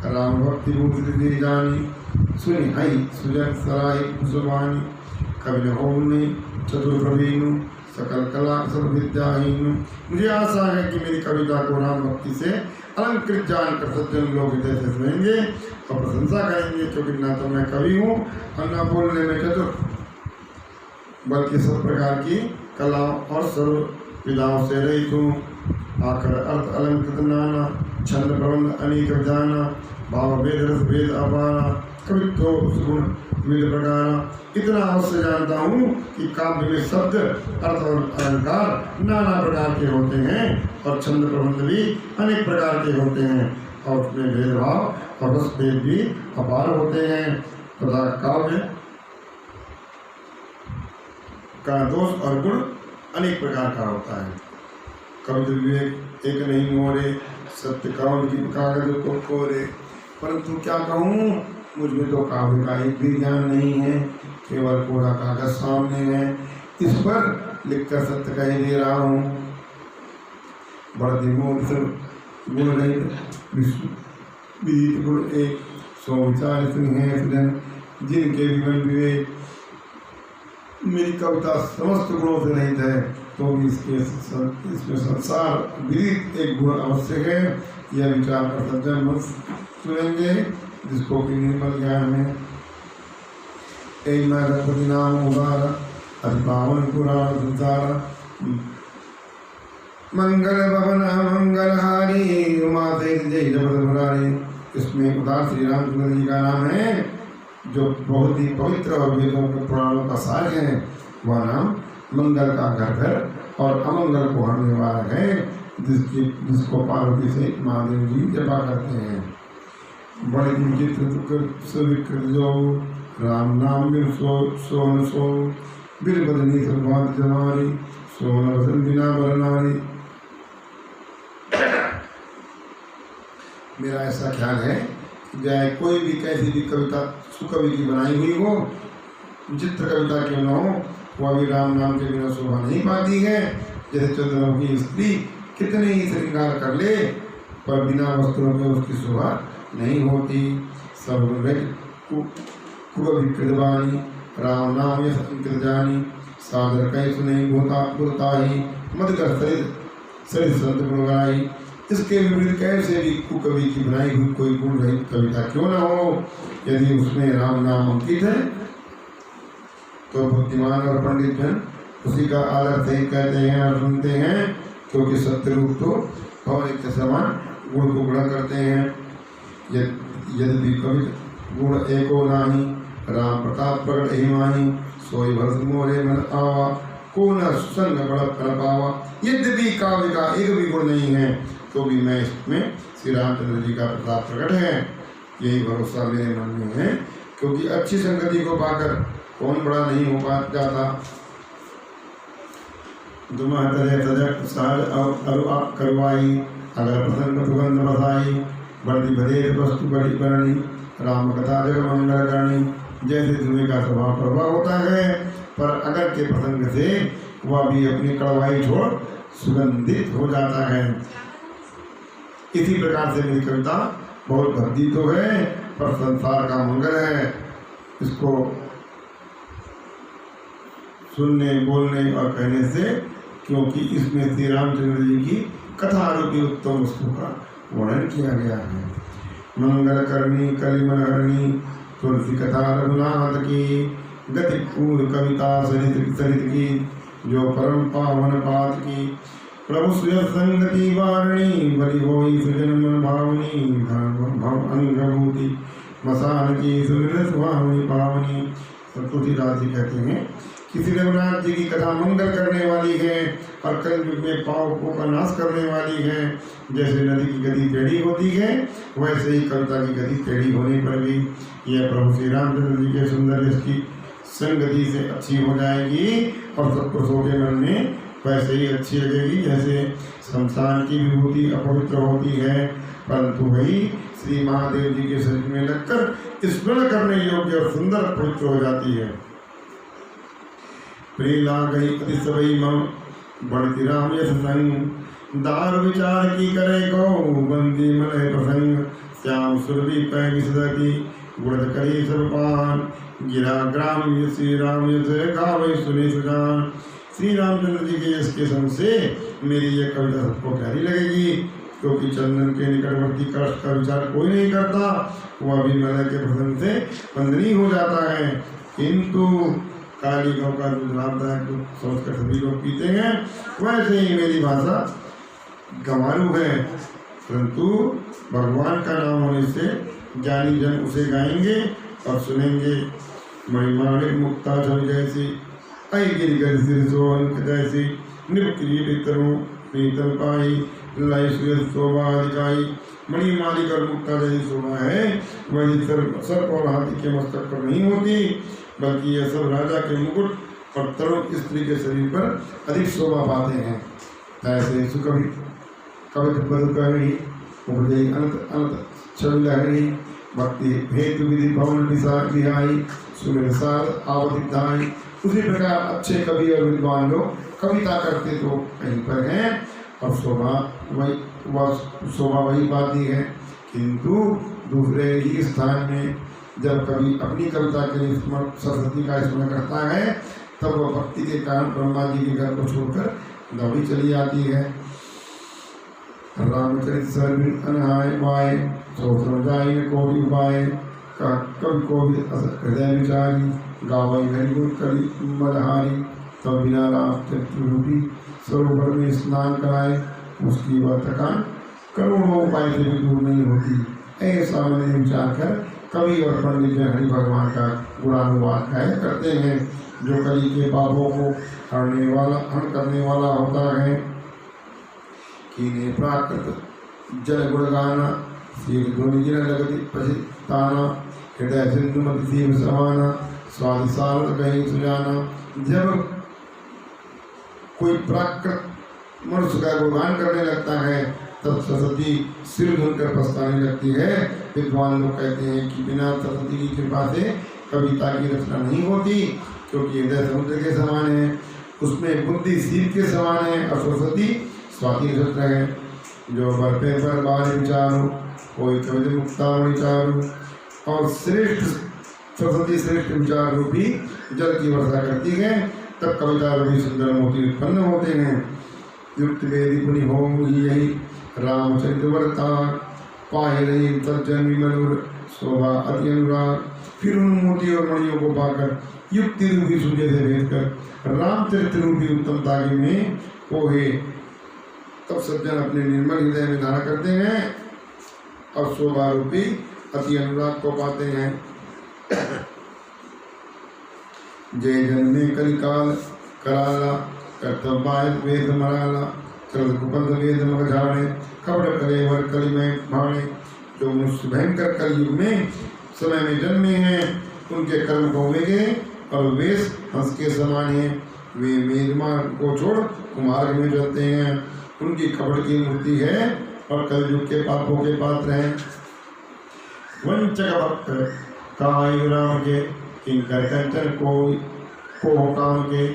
राम भक्ति रूप जानी, सुनी हई सुजन सराय सुबानी। कवि होनी चतुर प्रवीणु, सकल कला सब विद्याहीन। मुझे आशा है कि मेरी कविता को राम भक्ति से अलंकृत जानकर सज्जन लोग हृदय से सुनेंगे और प्रशंसा करेंगे, क्योंकि न तो मैं कवि हूँ और न बोलने में चतुर, बल्कि सब प्रकार की कला और सर्व विधाओं से रहित हूँ। आकर अर्थ अलंकृत नाना, छंद प्रबंध अनेक जाना। भाव भेद रस भेद अपारा, कवित्व गुण विविध प्रकार। इतना अवश्य जानता हूँ कि काव्य में शब्द अर्थ और अलंकार नाना प्रकार के होते हैं और छंद प्रबंध भी अनेक प्रकार के होते हैं, और उसमें भेदभाव और रस भेद भी अपार होते हैं तथा काव्य का दोष और गुण अनेक प्रकार का होता है। कवि विवेक एक नहीं मोरे, सत्य कौन की कागज को कोरे। परंतु क्या कहूँ, मुझमें तो काव्य का एक भी ज्ञान नहीं है, केवल कोरा कागज सामने है, इस पर लिखकर सत्य कह दे रहा हूँ। बढ़ती मूल गुण विदित गुण एक, सौ विचार सुन है सुजन, जिनके विमल विवेक मेरी कविता समस्त गुणों से रहित है, तो भी इसमें संसार विदित एक गुण आवश्यक है। यह विचार कर सज्जन मनुष्य सुनेंगे, जिसको कि निर्मल ज्ञान है। ऐ मैं गणपति नाम उदार अति पावन पुराण संसार, मंगल भवन मंगलहारी उमा जय जगत मुरारी। इसमें उदार श्री रामचंद्र जी का नाम है, जो बहुत ही पवित्र और वेदों के पुराणों का सार है। वह नाम मंगल का घर और अमंगल को हरने वाला है, जिसको पार्वती से महादेव जी जपा करते हैं। बड़े विचित्र सुविकृत जो राम नाम बिन सोन सो बिन बदनी सर्वांत जमारी सोन वसन बिना बरनारी। मेरा ऐसा ख्याल है कि चाहे कोई भी कैसी भी कविता सुकवि की बनाई हुई हो, विचित्र कविता क्यों न हो, वह भी राम नाम के बिना शोभा नहीं पाती है। जैसे चंद्रमा की स्त्री कितने ही श्रृंगार कर ले, पर बिना वस्त्रों के उसकी शोभा नहीं होती। सब कुरविकृतवाणी राम नाम यश अंकित जानी, सादर कैसे नहीं बोलता ही मधुकर सरित संत गुणगाई। इसके विपरीत कैसे भी कुकवि की बनाई हुई कोई गुण रहित कविता क्यों न हो, यदि उसमें राम नाम अंकित है, तो बुद्धिमान और पंडित जन उसी का आदर से कहते हैं और सुनते हैं, क्योंकि सत्य रूप तो और एक समान गुण को गुणा करते हैं। यदि कवि गुण एको नाही, राम प्रताप प्रगट ही माही, सोई भरत मोरे मन आवा, को न संग बड़ कर पावा। यद्यपि काव्य का एक भी गुण नहीं है, तो भी मैं इसमें श्री रामचंद्र जी का प्रताप प्रकट है, यही भरोसा मेरे मन में है। क्योंकि अच्छी संगति को पाकर कौन बड़ा नहीं हो पा जाता। दुमह तरह सजग सहज और करवाई, अगर प्रसन्न सुगंध बसाई, बढ़ती बधेर वस्तु बड़ी बरणी, राम कथा जग मंगल करणी। जैसे धुएं का स्वभाव प्रभाव होता है, पर अगर के प्रसंग से वह भी अपनी कड़वाई छोड़ सुगंधित हो जाता है। इसी प्रकार से मेरी कविता बहुत भक्ति तो है, पर संसार का मंगल है। इसको सुनने, बोलने और कहने से, क्योंकि इसमें श्री रामचंद्र जी की कथा रूपी उत्तम वस्तु का वर्णन किया गया है। मंगल करनी कलिमलहरणी तुलसी कथा रघुनाथ की, गति पूर्ण कविता सरित की, जो परम पावन पात की। प्रभु सुय संगति वारणी, बलि होई सुजन मन भावनी, भव अंगभूति मसान की सुमिर सुहावनी पावनी। तुलसीदास जी कहते हैं कि श्री रघुनाथ जी की कथा मंगल करने वाली है और कलयुग में पापों का नाश करने वाली है। जैसे नदी की गति टेढ़ी होती है, वैसे ही कविता की गति टेढ़ी होने पर भी यह प्रभु श्री रामचंद्र जी के सुंदर इसकी संगति से अच्छी हो जाएगी और सत्पुरुषों के मन में वैसे ही अच्छी लगेगी। जैसे शमशान की विभूति अपवित्र होती है, परंतु वही श्री महादेव जी के शरीर में लगकर स्मरण करने योग्य और सुंदर पवित्र हो जाती है। प्रेला गई अति सबई मम, बढ़ती राम यश संग, दार विचार की करे गौ, बंदी मन प्रसंग। श्याम सुरभि पै विसदती, गुणत करी सब पान, गिरा ग्राम श्री राम यश गावे सुने सुजान। श्री रामचंद्र जी के यश के संग से मेरी यह कविता सबको प्यारी लगेगी, क्योंकि चंदन के निकटवर्ती कष्ट का विचार कोई नहीं करता, वह भी मलय के प्रसंग से बंदनी हो जाता है। किंतु काली गौ का दूध लाभदायक सोचकर सभी लोग पीते हैं, वैसे ही मेरी भाषा गंवारू है, परंतु भगवान का नाम होने से ज्ञानी जन उसे गाएंगे और सुनेंगे। मणिमाणिक मुक्ता छवि जैसी, आई गिर सिर सोहन जैसी, निप किरीट तरुण पीतल पाई, लाई सूर्य शोभा अधिकाई। मणिमालिक और मुक्ता जैसी शोभा है, वही सर्प और हाथी के मस्तक पर नहीं होती, बल्कि यह सब राजा के मुकुट और तरुण स्त्री के शरीर पर अधिक शोभा पाते हैं। ऐसे सुकवि कवित बदुकरी उपजय अनंत अनंत छवि लहरी, भक्ति हेतु विधि भवन विहाई, सुमिर सार आवधिक धाई। उसी प्रकार अच्छे कवि और विद्वान लोग कविता करते तो कहीं पर हैं और शोभा वही पाती है, किंतु दूसरे ही स्थान में जब कवि अपनी कविता के लिए सरस्वती का स्मरण करता है, तब वह भक्ति के कारण ब्रह्मा जी के घर को छोड़कर दौड़ी चली आती है। रामचरित सर्विन अनहाय माए, सो समझाई न कोटि उपाय, कवि को हृदय विचारी, गावई हरि गुण करी मदहारी। तब बिना राम चरित्र रूपी सरोवर में स्नान कराए, उसकी वह थकान करोड़ों उपाय से भी दूर नहीं होती। ऐसा मैंने विचार कर कवि और पंडित जन हरि भगवान का गुणानुवाद गाया करते हैं, जो कली के पापों को हरण करने वाला होता है। कीने प्राकृत जल गुणगाना, शील ध्वनि जिन लगति पछिताना, हृदय सिंधु मति सीम समाना, स्वादि सारद कहीं सुजाना। जब कोई प्राकृत मनुष्य का गुणगान करने लगता है तब सरस्वती सिर धुनकर पछताने लगती है। विद्वान लोग कहते हैं कि बिना सरस्वती की कृपा से कविता की रचना नहीं होती, क्योंकि हृदय समुद्र के समान है, उसमें बुद्धि सीप के समान है, और सरस्वती स्वाति नक्षत्र है। जो बरपे पर बार विचारो, कोई कवि मुक्ता विचारो। और श्रेष्ठ सरस्वती श्रेष्ठ विचार रूपी जल की वर्षा करती है, तब कविता रूपी सुंदर मोती उत्पन्न होते हैं। युक्त वेदी पुनि हो यही, रामचरित वर्तार, पाए रही सज्जन विमल शोभा अति अनुराग। फिर उन मोती और मणियों को पाकर युक्ति रूपी सूर्य से भेद कर रामचरित रूपी उत्तमता में पोहे, तब सज्जन अपने निर्मल हृदय में धारण करते हैं और शोभा रूपी अति अनुराग को पाते हैं। जय जन में कलिकाल कराला, कर्तव्य वेद मराला, चल कुपंद वेद मग झाड़े, कपड़ करे वर कली में भाड़े। जो मनुष्य भयंकर कलयुग में समय में जन्मे हैं, उनके कर्म होंगे और वेश हंस के समान है। वे मेघमार्ग को छोड़ कुमार्ग में चलते हैं, उनकी कपड़ की मूर्ति है और कलयुग के पापों के पात्र हैं। वंचक भक्त कायु राम के, किंकर कंचन को काम के,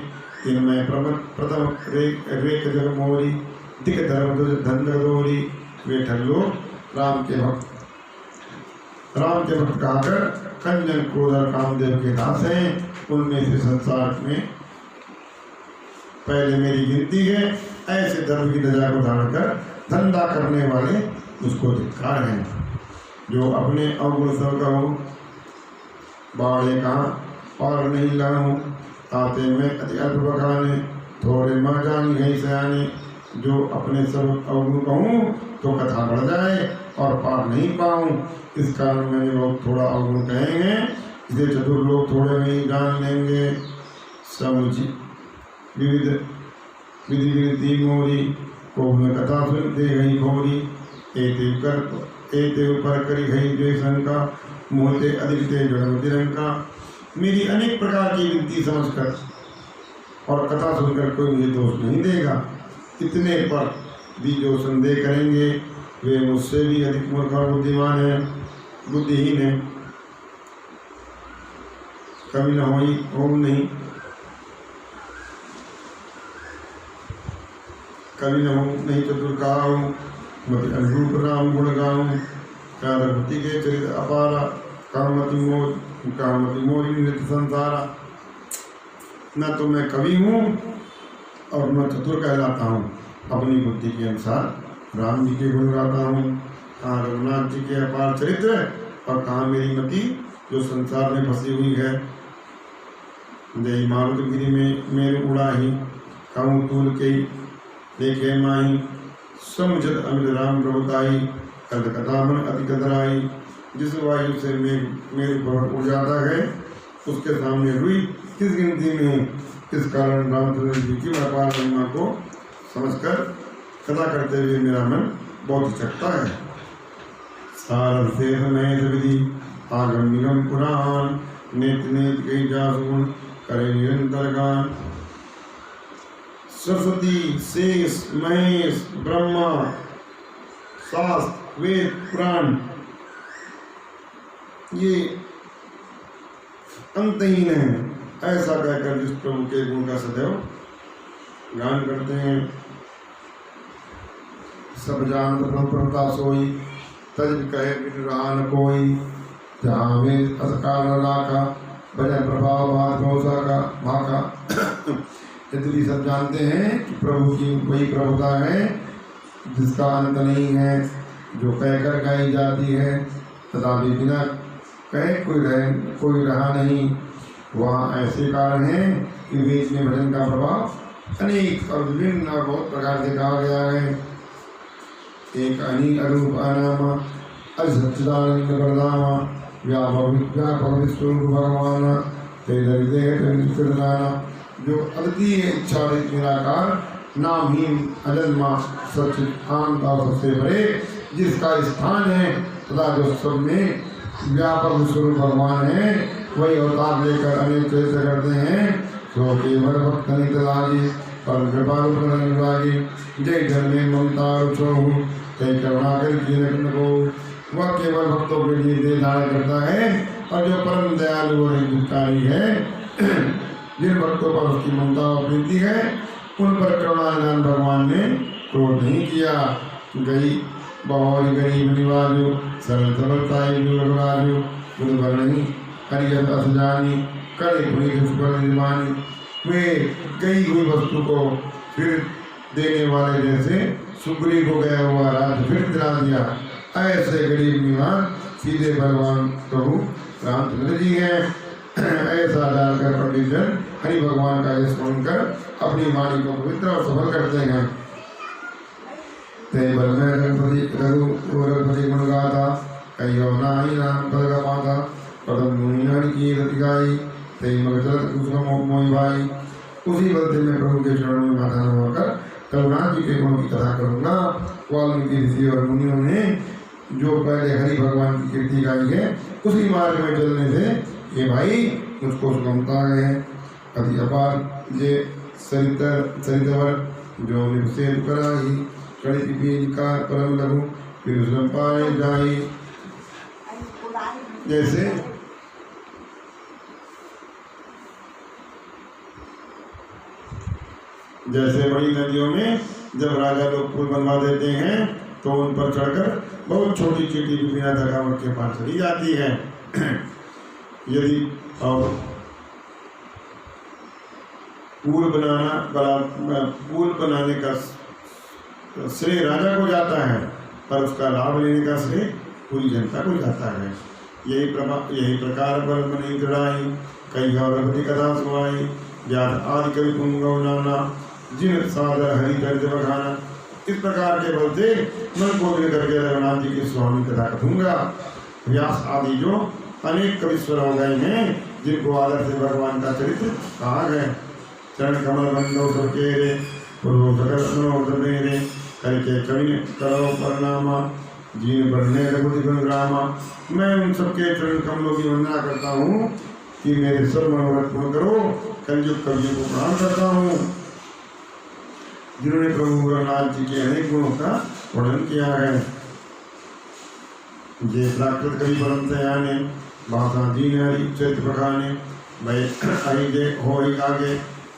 तिनमय प्रथम रेख जग मोरी, दिख धर्म धन दोरी। वे ठल्लो राम के भक्त कहकर कंजन क्रोध और कामदेव के दास हैं। उनमें से संसार में पहले मेरी गिनती है। ऐसे धर्म की ध्वजा को धारण कर धंधा करने वाले उसको धिक्कार हैं। जो अपने अवगुण सब कहूँ, बाड़े कहाँ पार नहीं लाऊं, आते में अति अल्प बखाने, थोड़े माँ जानी है सयाने। जो अपने सब अवगुण कहूँ तो कथा बढ़ जाए और पार नहीं पाऊँ, इस कारण मैंने बहुत थोड़ा अवगुण कहेंगे, इसे चतुर लोग थोड़े में ही जान लेंगे। समुचित विविध विधि विधि मोरी, को में कथा सुनते गई भोरी। एते ऊपर करी गई द्वेष शंका, मोहते अधिक ते जड़मति रंका। मेरी अनेक प्रकार की विनती समझकर और कथा सुनकर कोई मुझे दोष नहीं देगा। इतने पर भी जो संदेह करेंगे वे मुझसे भी अधिक मूर्ख और बुद्धिमान है, बुद्धिहीन है। कभी न होई ओम नहीं, कभी न हो नहीं चतुर कहाऊँ, मत अनुरूप राम गुण गाऊँ। रघुपति के चरित अपारा, कामति मोरी नृत्य संसारा। न तो मैं कवि हूँ और मैं चतुर कहलाता हूँ, अपनी बुद्धि के अनुसार राम जी के गुण गाता हूँ। कहाँ रघुनाथ जी के अपार चरित्र और कहाँ मेरी मति जो संसार में फंसी हुई है। दे मारुतगिरी में मेरे उड़ाही, कहूँ तूल के देखे माही। समुझत अमित राम प्रभुताई, कद कथा मन अति कदराई। जिस वायु से मेरे उड़ जाता है उसके सामने रुई किस गिनती में। इस कारण रामचंद्र जी की अपार महिमा को समझकर कथा करते हुए मेरा मन बहुत हिचकता है। सारद शेष महेश विधि, आगम निगम पुराण। नेत नेत कई जासुगुण, करे निरंतर गान। सरस्वती, शेष, महेश, ब्रह्मा, शास्त्र, वेद, पुराण, ये अंतहीन है। ऐसा कहकर जिस प्रभु के गुण का सदैव गान करते हैं। सब जानत प्रभुता सोई, तज कहे बिन रहा न कोई। जहाँ वे असकाल राखा, भजन प्रभाव भात का भाका। यद्यपि सब जानते हैं कि प्रभु की वही प्रभुता है जिसका अंत नहीं है, जो कहकर गाई जाती है तथा बिना कहे कोई रहा नहीं। वहाँ ऐसे कारण हैं कि वेद में भजन का प्रभाव अनेक और विभिन्न और बहुत प्रकार से कहा गया है। एक अनेक अरूप अनाम असच्चिदानंद प्रधाम व्यापक विश्वरूप भगवान जो अद्वितीय इच्छा निराकार नामहीन अजन्मा सच्चिदानंद और सबसे बड़े जिसका स्थान है तथा जो सब में व्यापक विश्वरूप भगवान है, वही अवतार लेकर अनेक चेष्टा करते हैं। तो केवल भक्त नित लागी पर कृपालु प्रदागी जय जन में ममता रुचो कई करुणा कर को वह केवल भक्तों के लिए दे धारण करता है और जो परम दयालु और हितकारी है जिन भक्तों पर उसकी ममता और प्रीति है उन पर करुणानिधान भगवान ने क्रोध नहीं किया। गई बहुत गरीब निवाजो सरल सरलताई राजो बुध नहीं हरिजन असजानी करे पुनीत निर्माणी वे गई हुई वस्तु को फिर देने वाले जैसे सुग्रीव को गया हुआ राज फिर दिला दिया। ऐसे गरीब निवास सीधे भगवान प्रभु रामचंद्र जी हैं। ऐसा जानकर पंडित जन हरि भगवान का यश सुनकर अपनी वाणी को पवित्र और सफल करते हैं। ते बल में रघुपति गुण गाथा कहो नाई नाम पद का माता पदम मुनि की रति गाई तेई मगचरत उसका मोहि भाई। उसी बल से मैं प्रभु के चरणों में माथा नवाकर रघुनाथ जी के गुणों की कथा करूँगा। वाल्मीकि ऋषि और मुनियों ने जो पहले हरि भगवान की कीर्ति गाई है उसी मार्ग में चलने से ये भाई मुझको सुगमता है। अति अपार ये सरितवर जो निपसे कराई कड़ी का परम लघु फिर पाए जाई। जैसे बड़ी नदियों में जब राजा लोग पुल बनवा देते हैं तो उन पर चढ़कर बहुत छोटी चीटी भी बिना थकावट के पार चली जाती है। यदि और पुल बनाने का श्रेय राजा को जाता है पर उसका लाभ लेने का श्रेय पूरी जनता को जाता है। यही प्रकार पर बनी दृढ़ाई कई गौरवती कथा सुनाई ज्ञात आदि कवि पुंगव नाना जिन सादर हरि दर्ज बखाना। इस प्रकार के बल से मन को दिल करके रघुनाथ जी की स्वामी कथा करूँगा। व्यास आदि जो अनेक कविश्वर हो गए हैं जिनको आदर से भगवान का चरित्र कहा गया। चरण कमल बंदो सबकेरे पूर्व समेरे करके कवि करो परनामा जीन बढ़ने रघुपति गुण ग्रामा। मैं उन सबके चरण कमलों की वंदना करता हूँ कि मेरे सब मनोरथ पूर्ण करो। कलयुग कवियों को प्रणाम करता हूँ जिन्होंने प्रभु रघुनाथ जी के अनेक गुणों का वर्णन किया है। ये प्राकृत कवि परम दयाने भाषा दीन हरि चरित्र बखाने मैं आई दे हो आगे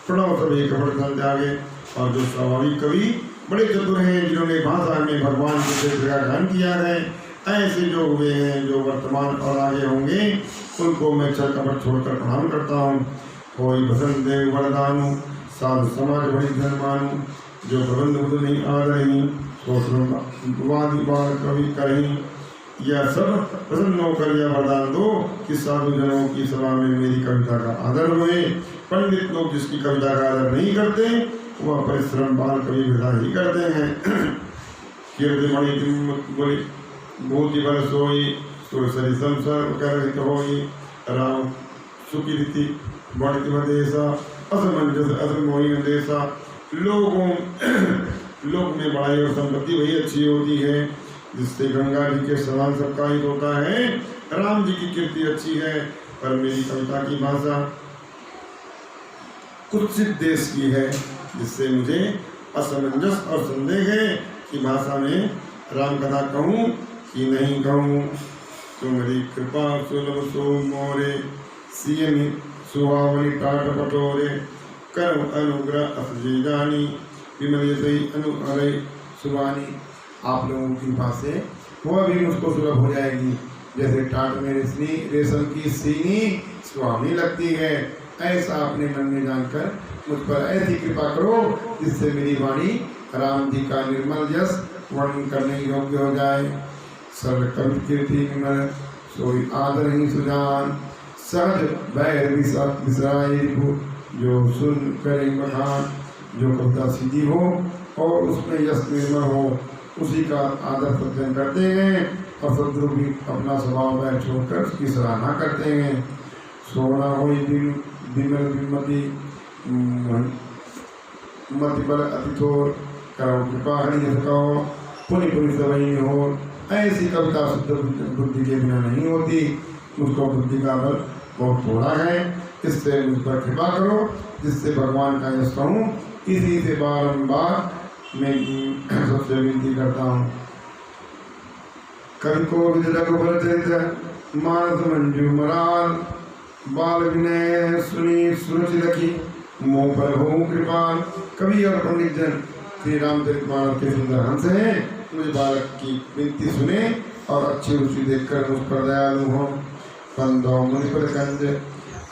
प्रणव सभी कपड़ त्यागे। और जो स्वाभाविक कवि बड़े चतुर हैं जिन्होंने भाषा में भगवान के चरित्र का गान किया है, ऐसे जो हुए हैं जो वर्तमान और आगे होंगे उनको मैं चल कपट छोड़कर प्रणाम करता हूँ। कोई बसंत देव वरदानु साधु समाज बड़ी धन मानू जो प्रबंध बुद्ध नहीं आ रही वादी बाल कवि कहीं। यह सब प्रसन्न होकर यह वरदान दो कि साधु जनों की सभा में मेरी कविता का आदर हुए। पंडित लोग जिसकी कविता का आदर नहीं करते वह परिश्रम बाल कवि विदा ही करते हैं। कीर्तिमणि भूति बल सोई सुरसरी संसार कर होई राम सुकीर्ति बढ़ती मदेशा असमंजस असमोही देशा। लोग में बड़ाई और संपत्ति वही अच्छी होती है जिससे गंगा जी के समान सबका हित होता है। राम जी की कीर्ति अच्छी है पर मेरी कविता की भाषा कुत्सित देश की है जिससे मुझे असमंजस और संदेह है कि भाषा में राम कथा कहूँ कि नहीं कहूँ। तुम्हारी कृपा सुलभ सो मोरे सियनि सुहावनी टाट पटोरे कर अनुग्रह असजी जानी विमल सही अनुहरे सुबानी। आप लोगों की कृपा से वह भी मुझको सुलभ हो जाएगी जैसे टाट में रेशम की सीनी सुहावनी लगती है ऐसा अपने मन में जानकर मुझ पर ऐसी कृपा करो जिससे मेरी वाणी राम जी का निर्मल यश वर्णन करने योग्य हो जाए। सर्व कवि कीर्ति विमल सोई आदर ही सुजान, सहज बैर विसराय रिपु, जो सुन करे बखान। जो कविता सीधी हो और उसमें यश निर्मल हो, उसी का आदर सत्सन करते हैं और शत्रु भी अपना स्वभाव में छोड़कर उसकी सराहना करते हैं। सोना हो विमल विमति मति बल अतिथोर, करो कृपा हरि जस कहो, पुनि पुनि सवई हो। ऐसी कविता शुद्ध बुद्धि के बिना नहीं होती, उसको बुद्धि का बल बहुत थोड़ा है। इससे मुझ पर कृपा करो जिससे भगवान का यश कहूँ। इसी से बारंबार मैं सबसे विनती करता हूँ। कवि को रघुबर चरित्र मानस मंजू मराल, बाल विनय सुनी सुरुचि रखी, मोह पर हो कृपाल। कवि और पंडित जन श्री रामचरितमानस के सुंदर हंस हैं, मुझे बालक की विनती सुने और अच्छी रुचि देखकर मुझ पर दयालु हो। पंदो मुनिपद कंज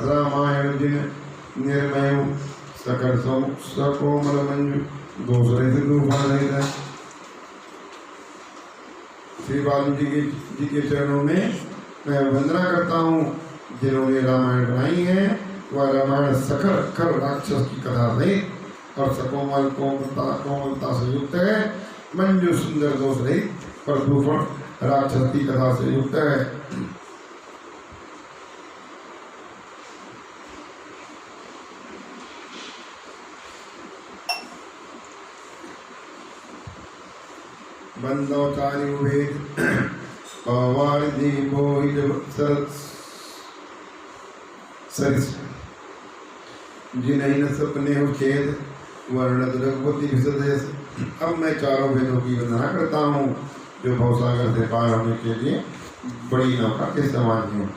रामायण जिन निर्मय, सकल सकोमल मंजू, दूसरे से दूफान रहित। श्री वाल्मीकि जी के चरणों में मैं वंदना करता हूँ जिन्होंने रामायण बनाई है। वह रामायण सकल खर राक्षस की कथा रहित और सकोमल कोमलता से युक्त है। मंजू सुंदर दोष रहित पर दूफण राक्षस की कथा से युक्त है। बंदो चारि वेद पवारिधि मोहित सरिस, जिन्हें न सपने हो खेद, वर्णत रघुपति विसदेश। अब मैं चारों वेदों की वंदना करता हूँ जो भवसागर से पार होने के लिए बड़ी नौका के समान हैं,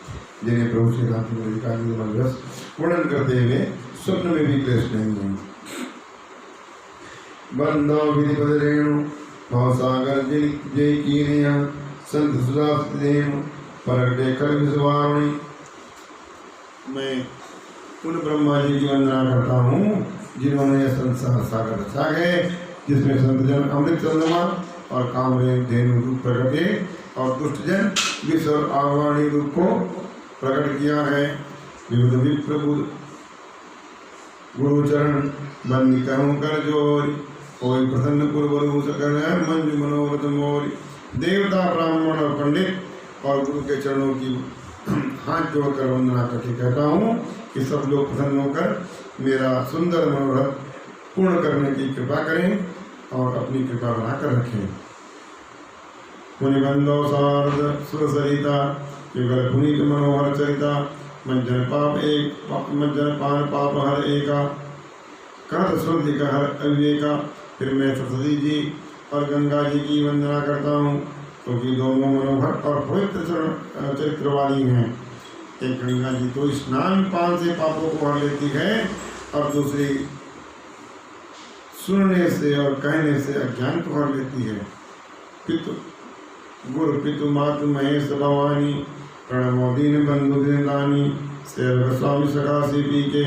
जिन्हें प्रभु श्री राम का निर्मल रस वर्णन करते हुए स्वप्न में भी क्लेश नहीं है। बंदो विधिपद रेणु भवसागर जय कीनिया, संत सुदास देनु परगटे कर विश्वारुणी। मैं उन ब्रह्मा जी की वंदना करता हूँ जिन्होंने यह संसार सागर रचा है, जिसमें संत जन अमृत चंद्रमा और कामरेन धेनु रूप प्रकटे और दुष्ट जन विष और आवाणी रूप को प्रकट किया है। विविध विप्रबुद गुरुचरण बंदी कहूँ कर जोरी, कोई प्रसन्न पूर्व सकल है मंजू मनोरथ मोरी। देवता ब्राह्मण और पंडित और गुरु के चरणों की हाथ जोड़कर वंदना करके कहता हूँ कि सब लोग प्रसन्न होकर मेरा सुंदर मनोरथ पूर्ण करने की कृपा करें और अपनी कृपा बनाकर रखें। मुनिबंदो शारद सुर सरिता, युगल पुनीत मनोहर चरिता, मज्जन पान पाप हर एका, कहत श्रुति का हर अविवेका। फिर मैं सरस्वती जी और गंगा जी की वंदना करता हूँ क्योंकि दोनों मनोहर और पवित्र चरित्र वाली हैं। एक गंगा जी तो स्नान पान से पापों को हर लेती है और दूसरी सुनने से और कहने से अज्ञान को हर लेती है। पितु गुरु पितु मातु महेश भवानी, प्रणमो दीन बंधु दिन दानी। सेवक स्वामी सखा से पी के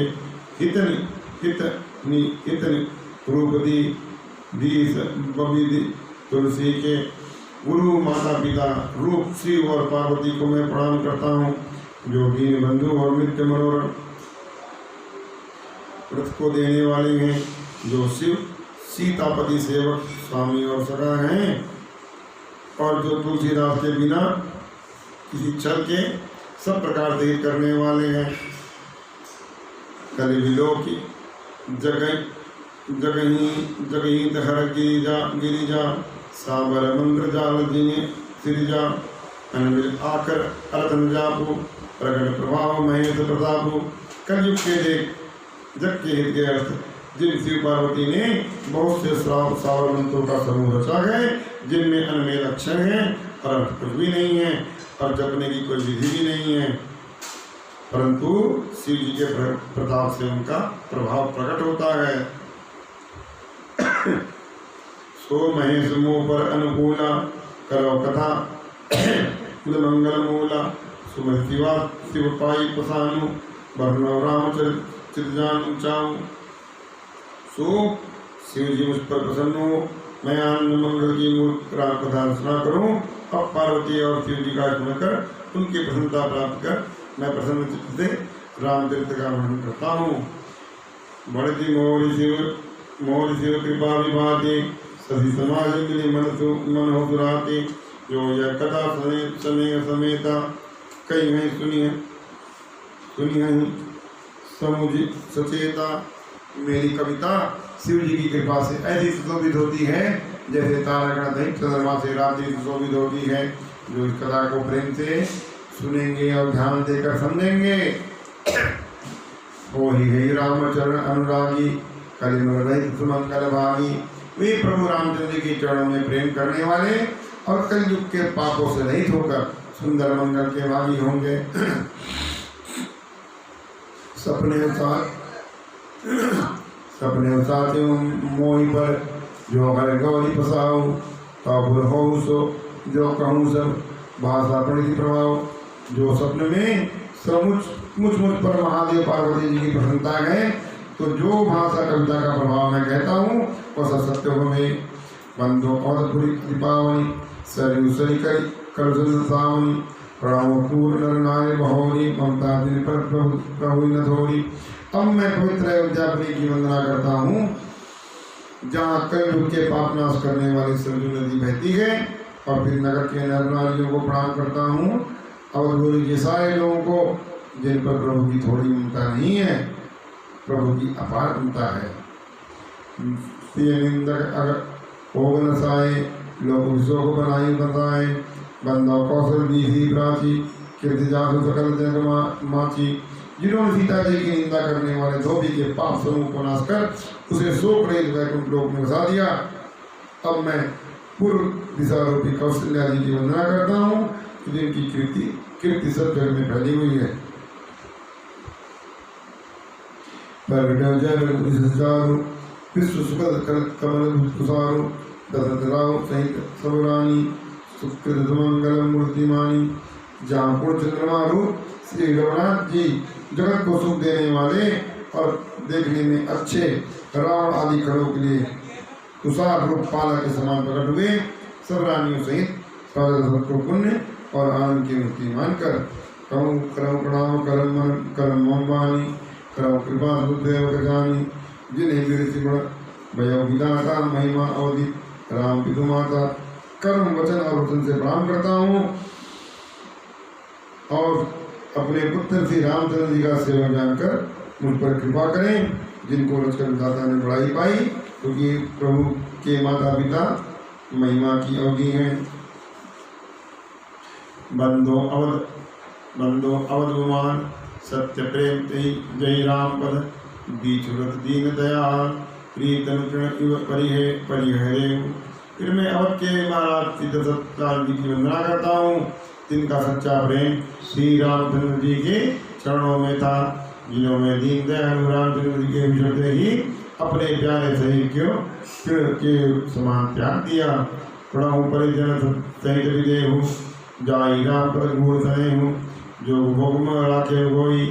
हितनी रूपदी दीस बबीदी तुलसी के। गुरु माता पिता रूप शिव और पार्वती को मैं प्रणाम करता हूँ, जो दीन बंधु और मित्र मनोरथ व्रत को देने वाले हैं, जो शिव सीतापति सेवक स्वामी और सखा हैं और जो तुलसीदास के बिना किसी छल के सब प्रकार से हित करने वाले हैं। कलि विलोकी जगही हर गिरिजा साबर मंत्र जाल जिने सिरिजा। अनबिल आकर अरतन जापु, प्रकट प्रभाव महेश प्रतापु। कलयुग के देख जग के हित के अर्थ, जिन शिव पार्वती ने बहुत से सावर मंत्रों का समूह रचा है, जिनमें अनमेल अक्षर हैं और अर्थ कुछ भी नहीं है और जपने की कोई विधि भी नहीं है, परंतु शिव जी के प्रताप से उनका प्रभाव प्रकट होता है। सो महेश मोह पर अनुकूला, करो कथा मंगल मूला। सुमन शिवा शिव पाई प्रसानु, वर्णो रामचरित जान ऊंचाऊं। सो शिव जी मुझ पर प्रसन्न हो, मैं आनंद मंगल की मूर्त कथा रचना करूं। अब पार्वती और शिव जी का सुनकर उनकी प्रसन्नता प्राप्त कर मैं प्रसन्न चित्त से रामचरित का वर्णन करता हूँ। बढ़ती मोर शिव कृपा विभाति, सभी समाज मिली मन हो सुराती। जो यह कथा सने समेता, कई है सुनी है समुझ सचेता। मेरी कविता शिव जी की कृपा से ऐसी सुशोभित होती है जैसे तारागण दैत्य चंद्रमा से रात्रि सुशोभित होती है। जो इस कथा को प्रेम से सुनेंगे और ध्यान देकर समझेंगे, वो ही है रामचरण अनुरागी, कलिमल रहित सुमंगल भागी। वे प्रभु रामचंद्र के चरणों में प्रेम करने वाले और कलयुग के पापों से रहित होकर सुंदर मंगल के भागी होंगे। सपने उसाते मोहि पर, जो हर गौरी पसाऊ। काबुल हो सो जो कहूँ सब, भाषा प्रणति प्रभाव। जो स्वप्न में मुझ पर महादेव पार्वती जी की प्रसन्नता है, तो जो भाषा कविता का प्रभाव मैं कहता हूँ वह सब सत्य हो में। बंधो अवधपुरी दीपावली, सरयू सरी कर सावनी। प्रणव पूर्ण नर नारी बहोरी, ममता दिन पर प्रभु न थोड़ी। अब मैं पवित्र अयोध्यापुरी की वंदना करता हूँ, जहाँ कलयुग के पाप नाश करने वाली सरयू नदी बहती है। और फिर नगर के नर नारियों को प्रणाम करता हूँ, अवधपुरी के सारे लोगों को जिन पर प्रभु की थोड़ी ममता नहीं है, प्रभु की अपार ममता है। निंदक अगर होग न साए, लोग विश्व को बनाई बताए। बंधव कौशल दी प्राची, कीर्ति जासु सकल जग माची। जिन्होंने सीता जी की निंदा करने वाले धोबी के पाप समूह को नाश कर उसे शोक रहित वैकुंठ लोक में बसा दिया। अब मैं पूर्व दिशा रूपी कौशल्या जी की वंदना करता हूँ, जिनकी कीर्ति सब जग में फैली हुई है। विश्व सुखद कमल तुषारु, दशरथ राव सहित सब रानी। सुकृत सुमंगल मूर्तिमानी, जहाँ पूर्ण चंद्रमा रूप श्री रघुनाथ जी जगत को सुख देने वाले और देखने में अच्छे रावण आदि खड़ों के लिए तुषार रूप पाला के समान प्रकट हुए। सब रानियों सहित सारे को पुण्य और आनंद की मूर्ति मानकर कहूँ करम प्रणाम करम मन करम मम्बानी। करम कृपा सुदेव गजानी, जिन्हें वीर सिमर भय विदाता महिमा अवधि राम पितु माता। कर्म वचन और वचन से प्रणाम करता हूँ और अपने पुत्र श्री रामचंद्र जी का सेवक जानकर मुझ पर कृपा करें, जिनको लक्ष्मण दाता ने बढ़ाई पाई, क्योंकि प्रभु के माता पिता महिमा की अवधि हैं। बंदो अवध गुमान, सत्य प्रेम तेई जय राम पद। बीचुरत दीन दयाल, प्रीतम चरण इव परिहरे। फिर मैं अवध के महाराज सिद्धसत्तान जी की वंदना करता हूँ, जिनका सच्चा प्रेम श्री रामचंद्र जी के चरणों में था, जिन्होंने दीन दयाल रामचंद्र जी के विचरते ही अपने प्यारे शरीर के समान त्याग दिया। प्रणव परिजन सहित विदेहु, जाई राम पद गुण सने हूँ। जो भोग राखे गोई,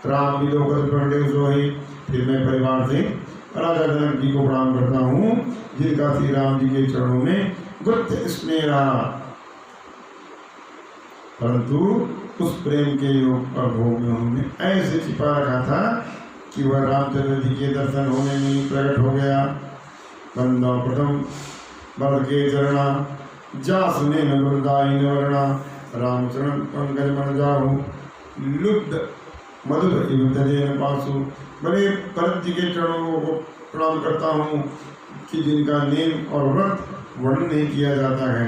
राम विदो कर पढ़े सोई। फिर मैं परिवार से राजा जनक जी को प्रणाम करता हूँ, जिनका श्री राम जी के चरणों में गुप्त स्नेह रहा, परंतु उस प्रेम के योग पर भोग में उन्होंने ऐसे छिपा रखा था कि वह रामचंद्र जी के दर्शन होने में प्रकट हो गया। बंदा प्रथम बल के चरणा, जा सुने न वृंदाई न वर्णा। रामचरण पंकज मन जाहु, लुब्ध मधुर इवतजेन पासु। बड़े भरत जी के चरणों को प्रणाम करता हूँ कि जिनका नेम और व्रत वर्णन नहीं किया जाता है।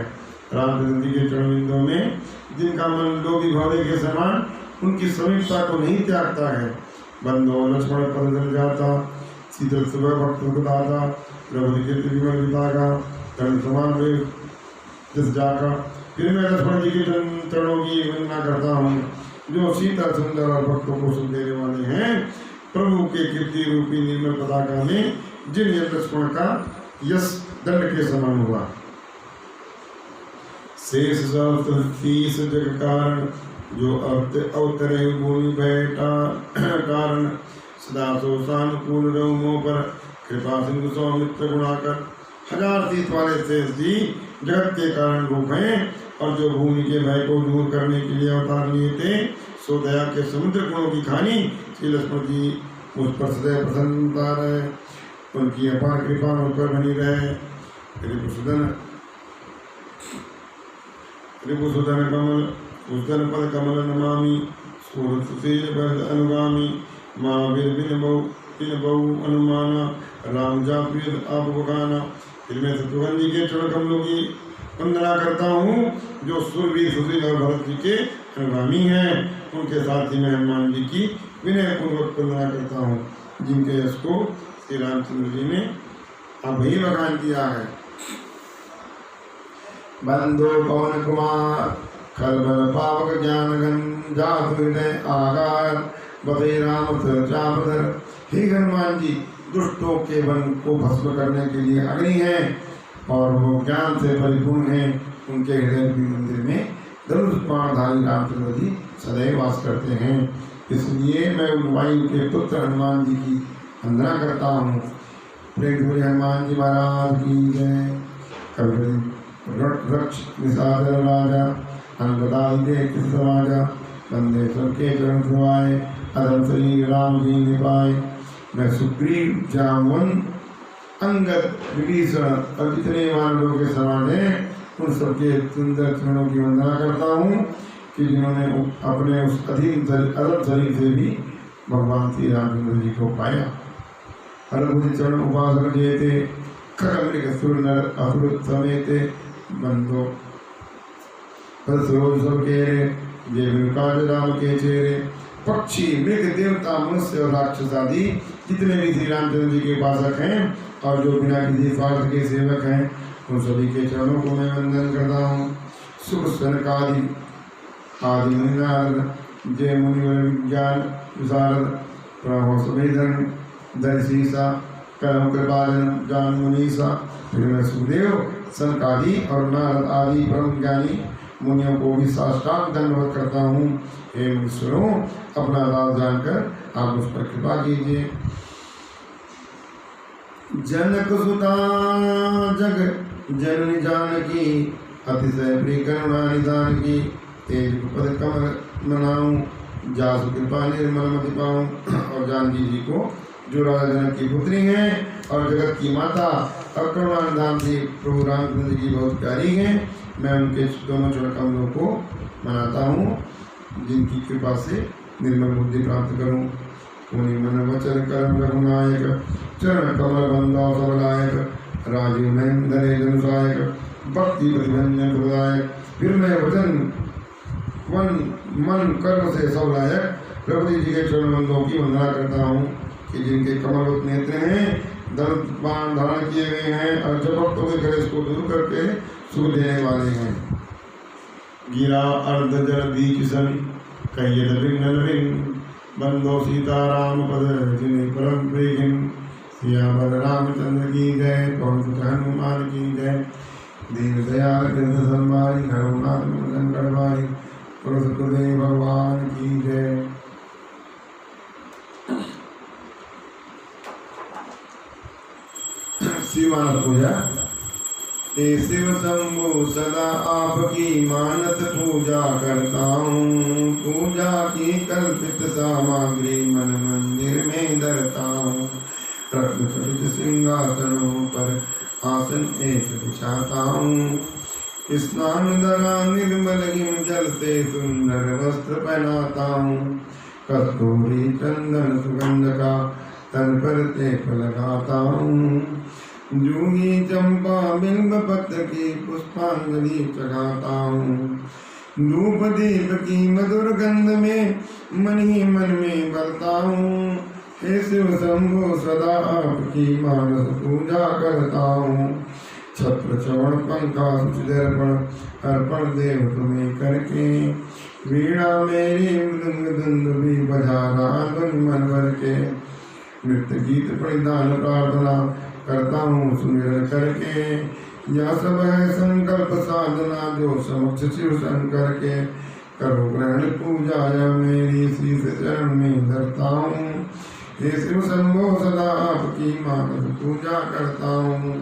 रामचंद्र जी के चरण बिंदुओं में जिनका मन लोभी घोड़े के समान उनकी समीपता को नहीं त्यागता है। बंधो लक्ष्मण पद जल जाता, शीतल सुबह भक्त बताता। प्रभु के त्रिविमल विताका, तन समान वे जिस जाका। फिर मैं लक्ष्मण जी के चरणों की वंदना करता हूँ, जो शीतल सुंदर और भक्तों को सुख देने वाले हैं। प्रभु के कीर्ति रूपी निर्मल पताका में जिन लक्ष्मण का यश दंड के समान हुआ। शेष सहस्र 30 जग कारण, जो अवतरे भूमि बैठा कारण सदा सो सानुकूल रहो पर कृपा सिंधु सौमित्र गुणाकर। हजार शीत वाले शेष जी जगत के कारण रूप हैं और जो भूमि के भय को दूर करने के लिए अवतार लिए थे, सो दया के समुद्र गुणों की खानी श्री लक्ष्मण जी मुझ पर सदैव प्रसन्नता रहे, उनकी अपार कृपा मुझ पर बनी रहे। रिपुसुधन कमल उद्धन पद कमल नमामि सूरत सुशील भरत अनुगामी महावीर बिन बहु अनुमाना राम जा प्रिय आप बखाना। फिर मैं शत्रुघ्न जी के चरण कमलों की वंदना करता हूँ जो सूरवीर सुशील और भरत जी के अनुगामी हैं। उनके साथ ही मैं हनुमान जी की विनय पूर्वक वंदना करता हूँ जिनके यश को श्री रामचंद्र जी ने अभी बखान किया है। बंदो पवन कुमार खलबल पावक ज्ञान गण जात हृदय आगार बते राम चापधर। हे हनुमान जी दुष्टों के वन को भस्म करने के लिए अग्नि हैं और वो ज्ञान से परिपूर्ण हैं। उनके हृदय की मंदिर में धनुष बाणधारी रामचंद्र जी सदैव वास करते हैं। इसलिए मैं उन वायु के पुत्र हनुमान जी की वंदना करता हूँ। प्रेम हनुमान जी महाराज की जय। कभी रक्ष निशाचर राजा अनबदाई के कृष्ण राजा बंदे सबके चरण छुआए अदम शरीर राम जी निपाए। मैं सुग्रीव जामुन अंगद विभीषण और जितने मानवों के समान हैं उन सबके सुंदर चरणों की वंदना करता हूँ कि जिन्होंने अपने उस अदम शरीर से भी भगवान श्री रामचंद्र जी को पाया। हरभुज चरण उपासक जेते खगमृग सुर नर असुर समेते बंदो परसरोज सब केरे जे विकाज राम के चेहरे। पक्षी मृग देवता मनुष्य और राक्षस आदि जितने भी श्री रामचंद्र जी के उपासक हैं और जो बिना किसी स्वार्थ के सेवक हैं उन सभी के चरणों को मैं वंदन करता हूँ। सुख सनकादि आदि मुनिनारद जय मुनिवर विज्ञान विशारद प्रभो सभेदन दर्शीसा कर्म कृपालन जान मुनीसा। फिर मैं सुखदेव सनकादि और नारद आदि परम ज्ञानी मुनियों को भी साष्टांग दंडवत करता हूँ। हे मुनीश्वरों अपना दास जानकर आप उस पर कृपा कीजिए। जनक सुता जग जननी जानकी अतिशय प्रिय करुणा निदान की। तेज पद कमल मनाऊं जासु कृपा निर्मल मति पाऊं। और जानकी जी को जो राजा जनक की पुत्री हैं और जगत की माता और करुणा निधान से प्रभु रामचंद्र जी बहुत प्यारी हैं, मैं उनके दोनों चरण कमलों को मनाता हूँ जिनकी कृपा से निर्मल बुद्धि प्राप्त करूँ। उन्हीं मन वचन कर्म रघुनायक चरण कमल बंदा सबलायक राजीव नयन धरे जनुसायक भक्ति प्रतिभंजन प्रदायक। फिर मैं वचन मन कर्म से सब लायक प्रभु जी के चरण बंदों की वंदना करता हूँ कि जिनके कमलवत नेत्र हैं, दंत बाण धारण किए गए हैं और जब भक्तों के कलेश को दूर करके सुख देने वाले हैं। गिरा अर्ध जल बीच सन कहियत विघ्न विघ्न बंदो सीताराम पद जिन्हें परम प्रियन। सियावर रामचंद्र की जय पवन सुत हनुमान की जय। दीन दयाल कृष्ण संवारी हरुनाथ मदन गढ़वारी पुरुषदेव भगवान की जय। शिवानंद पूजा। हे शिव शंभु सदा आपकी मानस पूजा करता हूँ। पूजा की कल्पित सामग्री मन मंदिर में धरता हूँ। रत्न खचित सिंहासनों पर आसन एक बिछाता हूँ। स्नान धरा निर्मल हिम जल से सुंदर वस्त्र पहनाता हूँ। कस्तूरी चंदन सुगंध का तन पर तेप लगाता हूँ। जूही चंपा बिल्व पत्र की पुष्पांजलि चढ़ाता हूँ। धूप दीप की मधुर गंध में मन ही मन में बरता हूँ। हे शिव शंभु सदा आपकी मानस पूजा करता हूँ। छत्र चवण पंखा सुचर्पण अर्पण देव तुम्हें करके। वीणा मेरी मृदंग दुंदुभी बजाना धुन मन भर के। नृत्य गीत परिधान प्रार्थना करता हूँ सुमिरन करके। यह सब है संकल्प साधना जो समक्ष शिव शंकर के। करो ग्रहण पूजा मेरी शीश चरण में धरता हूँ। हे शिव शंभो सदा आपकी मानस पूजा करता हूँ।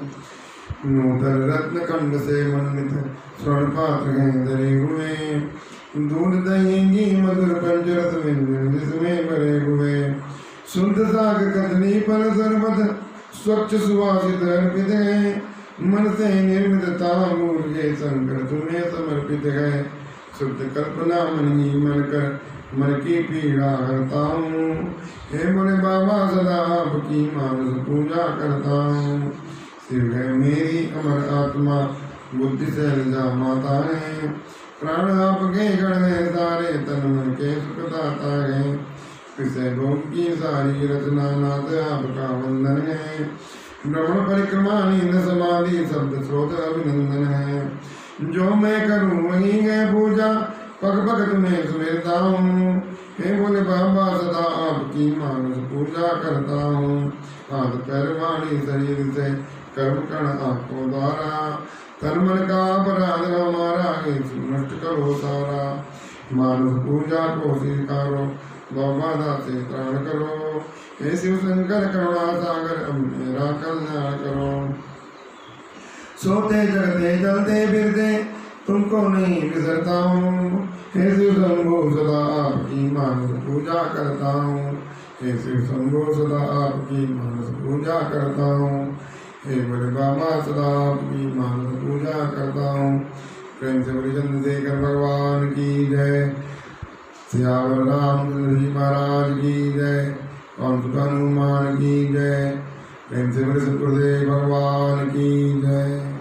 नूतन रत्न खंड से मंडित स्वर्ण पात्र हैं धरे हुए, दूध दही घी मधुर पंचरस व्यंजन जिसमें भरे हुए, शुद्ध साग कदली फल शरबत स्वच्छ सुवासित अर्पित है। मन से निर्मित तांबूल ये शंकर तुम्हें समर्पित है। शुद्ध कल्पना मन ही मन कर मन की पीड़ा हरता हूँ। हे बोले बाबा सदा आपकी मानस पूजा करता हूँ। शिव है मेरी अमर आत्मा बुद्धि शैलजा माता है, प्राण आपके गण है सारे तन मन के सुखदाता है। विषय भोग की सारी रचना नाथ आपका वंदन है। भ्रमण परिक्रमा नींद समाधि शब्द स्रोत अभिनंदन है। जो मैं करूँ वही है पूजा पग पग तुम्हें सुमेरता हूँ। हे बोले बाबा सदा आपकी मानस पूजा करता हूँ। हाथ पैर वाणी शरीर से कर्म कर्ण आपको द्वारा, तन मन का अपराध हमारा हे नष्ट करो सारा। मानस पूजा को स्वीकारो बाबा दासे त्राण करो। हे शिव शंकर करुणा सागर अब मेरा कल्याण करो। सोते जगते जलते फिरते तुमको नहीं बिसरता हूँ। हे शिव शंभो सदा आपकी मानस पूजा करता हूँ। हे शिव शंभो सदा आपकी मानस पूजा करता हूँ। हे बड़े बाबा सदा आपकी मानस पूजा करता हूँ। प्रेम से बड़ी चंद्रशेखर भगवान की जय। सियावर रामचंद्र जी महाराज की जय। पवन सुत हनुमान की जय। प्रेम से बड़े सुखदेव भगवान की जय।